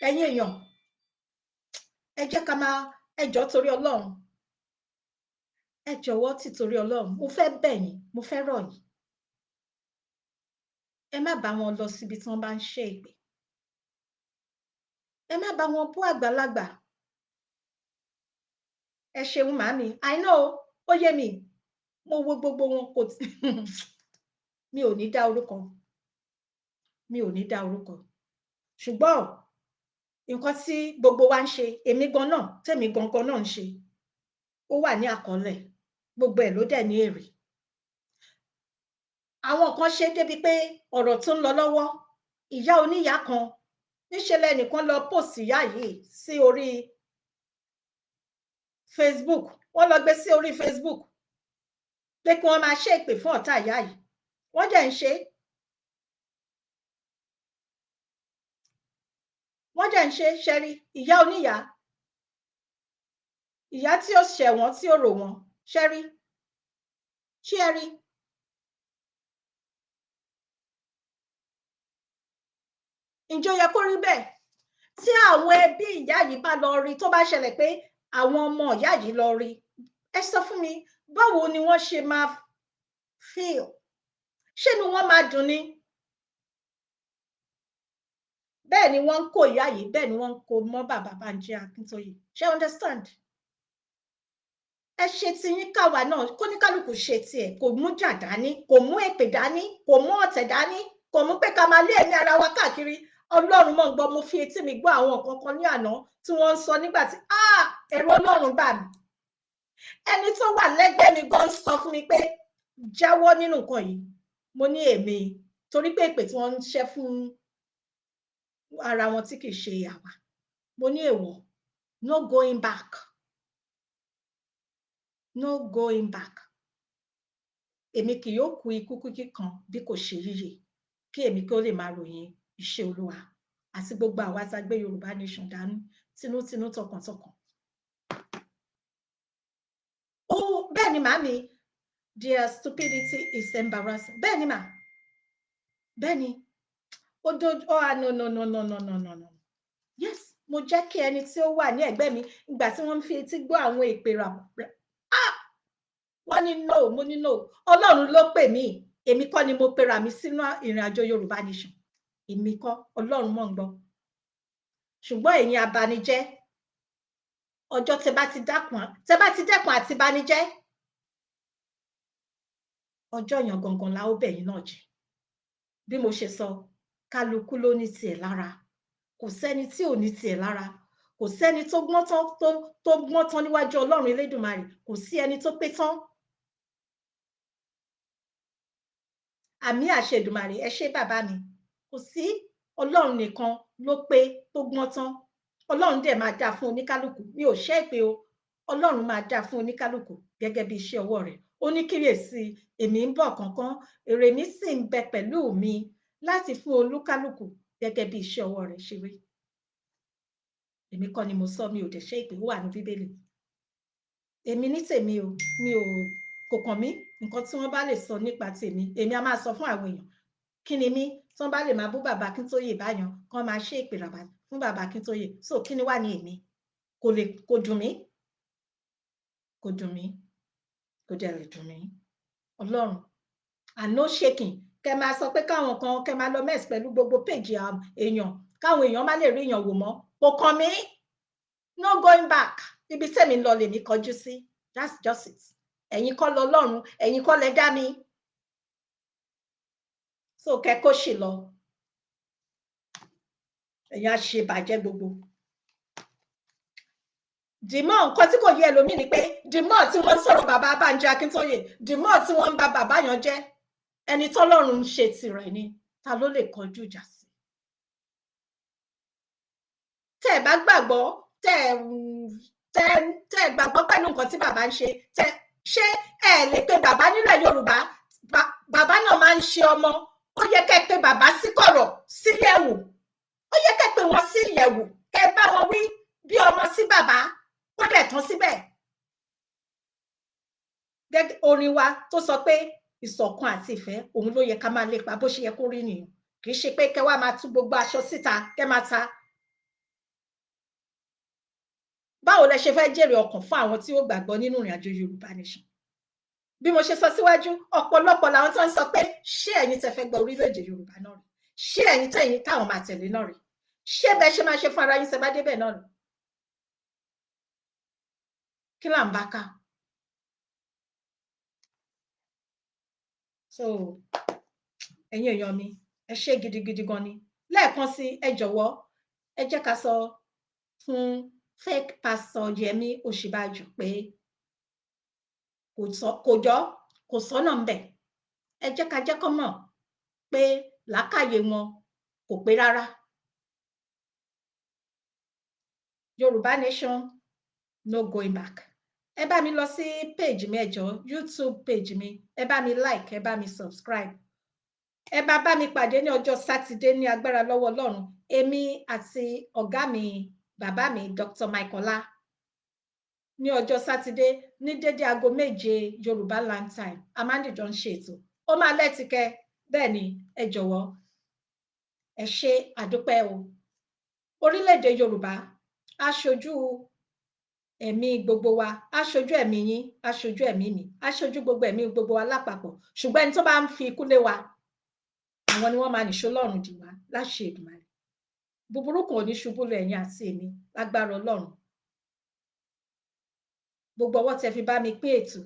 Speaker 1: Ẹ̀yin èèyàn, ẹ jẹ́ ká máa ẹ jọ̀ọ́ torí Ọlọ́run. Ẹ jọ̀wọ́ tí torí Ọlọ́run, mo fẹ́ bẹ̀ yín, mo fẹ́ rọ̀ yín. Ẹ má bá wọn lọ síbi tí wọ́n bá ń ṣe èpè. Ẹ má bá wọn bú àgbàlagbà. Ẹ ṣeun màmí, I know, ó yé mi. Mo wo gbogbo wọn kò tí mi ò ní dá orúkọ. Mi ò ní dá orúkọ. Ṣùgbọ́n nǹkan tí gbogbo wa ń ṣe, èmi gan náà, tèmi gangan náà ń ṣe, ó wà ní àkọọ́lẹ̀. Gbogbo ẹ̀ ló dẹ̀ ní èrè. Àwọn kan ṣe débi pé ọ̀rọ̀ tó ń lọ lọ́wọ́, ìyá oníyá kan níṣẹ́ lẹ́nìkan lọ post ìyá yìí sí orí Facebook. Wọ́n lọ gbé sí orí Facebook pé kí wọ́n máa ṣe èpè fún ọ̀tá ìyá yìí. Wọ́n dẹ̀ ń ṣe. Wọ́n dẹ̀ ń ṣe ṣẹ́rí ìyá oníyá. Ìyá tí ó ṣẹ̀wọ̀n tí ó rò wọ́n ṣẹ́rí. Ṣẹ́rí. Ǹjẹ́ ó yẹ kó rí bẹ́ẹ̀? Tí àwọn ẹbí ìyá yìí bá lọ rí, tó bá ṣẹlẹ̀ pé àwọn ọmọ ìyá yìí lọ rí, ẹ sọ fún mi, báwo ni wọ́n ṣe máa feel? Ṣé inú wọn máa dùn ni? Bẹ́ẹ̀ ni wọ́n ń kó ìyá yìí, bẹ́ẹ̀ ni wọ́n ń kó mọ́ bàbá Bánjí Akíntóyè. Ṣé understand? Ẹ ṣe ti yín káwa náà, kóníkálùkù ṣe tiẹ̀, kò mú jà dání, kò mú èpè dání, kò mú ọ̀tẹ̀ dání, kò mú pé ká máa lé ẹ̀mí ara wa káàkiri. Ọlọ́run mọ̀ ń gbọ́, mo fi etí mi gbọ́ àwọn nǹkan kan ní àná tí wọ́n ń sọ nígbà tí ẹ̀rù Ọlọ́run bà mí. Ẹni tó wà lẹ́gbẹ̀ẹ́ mi gan sọ fún mi pé jáwọ́ nínú nǹkan yìí. Mo ní èmi, torí pé èpè tí wọ́n ń ṣẹ́ fún ara wọn tí kì í ṣe àwa. Mo ní èèwọ̀, no going back. No going back. Èmi kì yóò kú ikú kíkí kan bí kò ṣe yíyè, kí èmi kí ó lè máa ròyìn iṣẹ́ Olúwa àti gbogbo àwa tá gbé Yorùbá nation dání tinútinú tọkàntọkàn. Bẹ́ẹ̀ ni màmí, their stupidity is embarrassing. Bẹ́ẹ̀ ni mà. Bẹ́ẹ̀ ni. No. Yes, mo jẹ́ kí ẹni tí ó wà ní ẹ̀gbẹ́ mi ìgbà tí wọ́n fi etí gbọ́ àwọn èpè rà. Wọ́n ní no, mo ní no. Ọlọ́run ló pè mí. Èmi kọ́ ni mo pera mi sínú ìrìn àjò Yorùbá nation. Èmi kọ́, Ọlọ́run mọ̀ ń gbọ́. Ṣùgbọ́n ẹ̀yin abanijẹ́, ọjọ́ tẹ́ bá ti dẹ́kun àti banijẹ́, ọjọ́ yẹn gangan la ó bẹ̀yìn náà jẹ́. Bí mo ṣe sọ, kálukú ló ní tiẹ̀ lára. Kò sẹ́ni tí ò ní tiẹ̀ lára. Kò sẹ́ni tó gbọ́n tán níwájú Ọlọ́run Elédùmarè. Kò sí ẹni tó pé tán. Àmì àṣẹ Èdùmàrè, ẹ ṣé bàbá mi. Kò sí, Ọlọ́run nìkan ló pé tó gbọ́n tán. Ọlọ́run dẹ̀ máa dá fún oníkálukú. Mi ò ṣẹ́ ìpè o. Ọlọ́run máa dá fún oníkálukú gẹ́gẹ́ bí iṣẹ́ ọwọ́ rẹ̀. Ó ní kíyèsí, èmi ń bọ̀ kánkán, èrè mi sì ń bẹ pẹ̀lú mi láti fún olúkálukú gẹ́gẹ́ bí iṣẹ́ ọwọ́ rẹ̀ ṣe rí. Èmi kọ́ ni mo sọ, mi ò dẹ̀ ṣẹ́ ìpè, ó wà ní Bíbélì. Èmi ní tèmi o, kò kàn mí nǹkan tí wọ́n bá lè sọ nípa tèmi èmi á máa sọ fún àwọn èèyàn kí ni mí tí wọ́n bá lè máa bú bàbá Akíntóyè báyàn kán máa ṣe ìpè ràbà fún bàbá Akíntóyè so kí ni wà ní èmi kò dùn mí kò dùn mí kò dẹ̀ lè dùn mí Ọlọ́run and no shaking kẹ máa sọ pé káwọn kan kẹ máa lọ mess pẹ̀lú gbogbo péjì èèyàn káwọn èèyàn má lè rí èèyàn wò mọ́ kò kàn mí no going back ibi tẹ́mi lọ lèmi kọjú sí that's just it ẹ̀yin kọ́ lọ́lọ́run ẹ̀yin kọ́ lẹ dá mi so kẹ kó ṣì lọ ẹ̀yin á ṣe bàjẹ́ gbogbo dìmọ́ nǹkan tí kò yé ẹlòmíì ni pé dìmọ́ tí wọ́n sọ̀rọ̀ bàbá Bánjí Akíntóyè dìmọ́ tí wọ́n ń ba bàbá yàn jẹ́ ẹni tọ́lọ́run ń ṣe tirẹ̀ ni ta ló lè kọjú ìjà sí tẹ́ ẹ bá gbàgbọ́ tẹ́ ẹ gbàgbọ́ pẹ̀lú nǹkan tí bàbá ń ṣe ṣé ẹ lè pe bàbá nílẹ̀ Yorùbá bàbá náà máa ń ṣe ọmọ ó yẹ kẹ́ pe bàbá sí kọ̀rọ̀ sílẹ̀ wò ó yẹ kẹ́ pe wọn sí ìyẹ̀wò kẹ́ bá wọn wí bí ọmọ sí bàbá ó dẹ̀ tán síbẹ̀ gẹ́gẹ́ orin wa tó sọ pé ìṣọ̀kan àti ìfẹ́ òun ló yẹ ká máa lépa bó ṣe yẹ kó rí nìyẹn kì í ṣe pé kẹ́ wá máa tú gbogbo aṣọ síta kẹ́ máa ta báwo lẹ ṣe fẹ́ jèrè ọkàn fún àwọn tí ó gbàgbọ́ nínú ìrìn àjò Yorùbá nation bí mo ṣe sọ síwájú ọ̀pọ̀lọpọ̀ làwọn tó ń sọ pé ṣé ẹ̀yin tẹ́ fẹ́ gba orílẹ̀-èdè Yorùbá náà rí ṣé ẹ̀yin tẹ́yin táwọn máa tẹ̀lé náà rí ṣé bẹ́ẹ̀ ṣe máa ṣe fún ara yín ṣe bá débẹ̀ náà rí kí là ń bá ká so ẹ̀yin èèyàn mi ẹ ṣé gidigidi gan ni lẹ́ẹ̀kan sí ẹ jọ̀wọ́ ẹ jẹ́ ká sọ fún fake pastor Yẹmí Osinbajo pé kò sọ́nà ń bẹ̀ ẹ jẹ́ ká jẹ́ kó mọ̀ pé làákàyè wọn kò pé rárá Yorùbá nation no going back ẹ bá mi lọ sí page mi ẹ jọ̀ọ́ YouTube page mi ẹ bá mi like ẹ bá mi subscribe ẹ bá mi pàdé ní ọjọ́ sátidé ní agbára lọ́wọ́ Ọlọ́run èmi àti ọ̀gá mi bàbá mi Dr. Michaela ní ọjọ́ sátidé ní dédé aago 7 Yorùbá land time a máa ń dìjọ ń ṣe ètò ó máa lẹ́tìkẹ́ bẹ́ẹ̀ ni ẹ jọ̀wọ́ ẹ ṣé àdúpẹ́ o orílẹ̀-èdè Yorùbá aṣojú ẹ̀mí gbogbo wa aṣojú ẹ̀mí yín aṣojú ẹ̀mí mi aṣojú gbogbo ẹ̀mí gbogbo wa lápapọ̀ ṣùgbọ́n ẹni tó bá ń fi ikú lé wa àwọn ni wọ́n máa nìṣó lọ́rùn dì wá láṣẹ Èdùmàrè búburú kan ò ní ṣubú lọ ẹ̀yin àti èmi lágbára Ọlọ́run gbogbo ọwọ́ tẹ fi bá mi pín ètò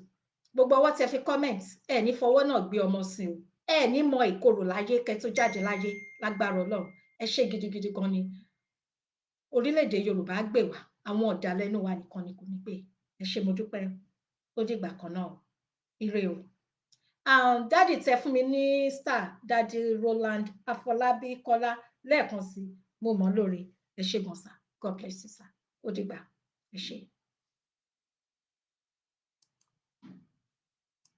Speaker 1: gbogbo ọwọ́ tẹ fi comment ẹ ní fọwọ́ náà gbé ọmọ sí o ẹ ní mọ ìkorò láyé kẹ́ tó jáde láyé lágbára Ọlọ́run ẹ ṣé gidigidi gan ni orílẹ̀-èdè Yorùbá gbè wá àwọn ọ̀dàlẹ̀ inú wa nìkan ni kò ní gbé ẹ ṣé mo dúpẹ́ ó dìgbà kan náà ire o dádì tẹ fún mi ní star dádì Roland Afọlábí Kọ́lá lẹ́ẹ̀kan sí mo mọ̀ lóore ẹ ṣé gan sir God bless you sir ó dìgbà ẹ ṣé.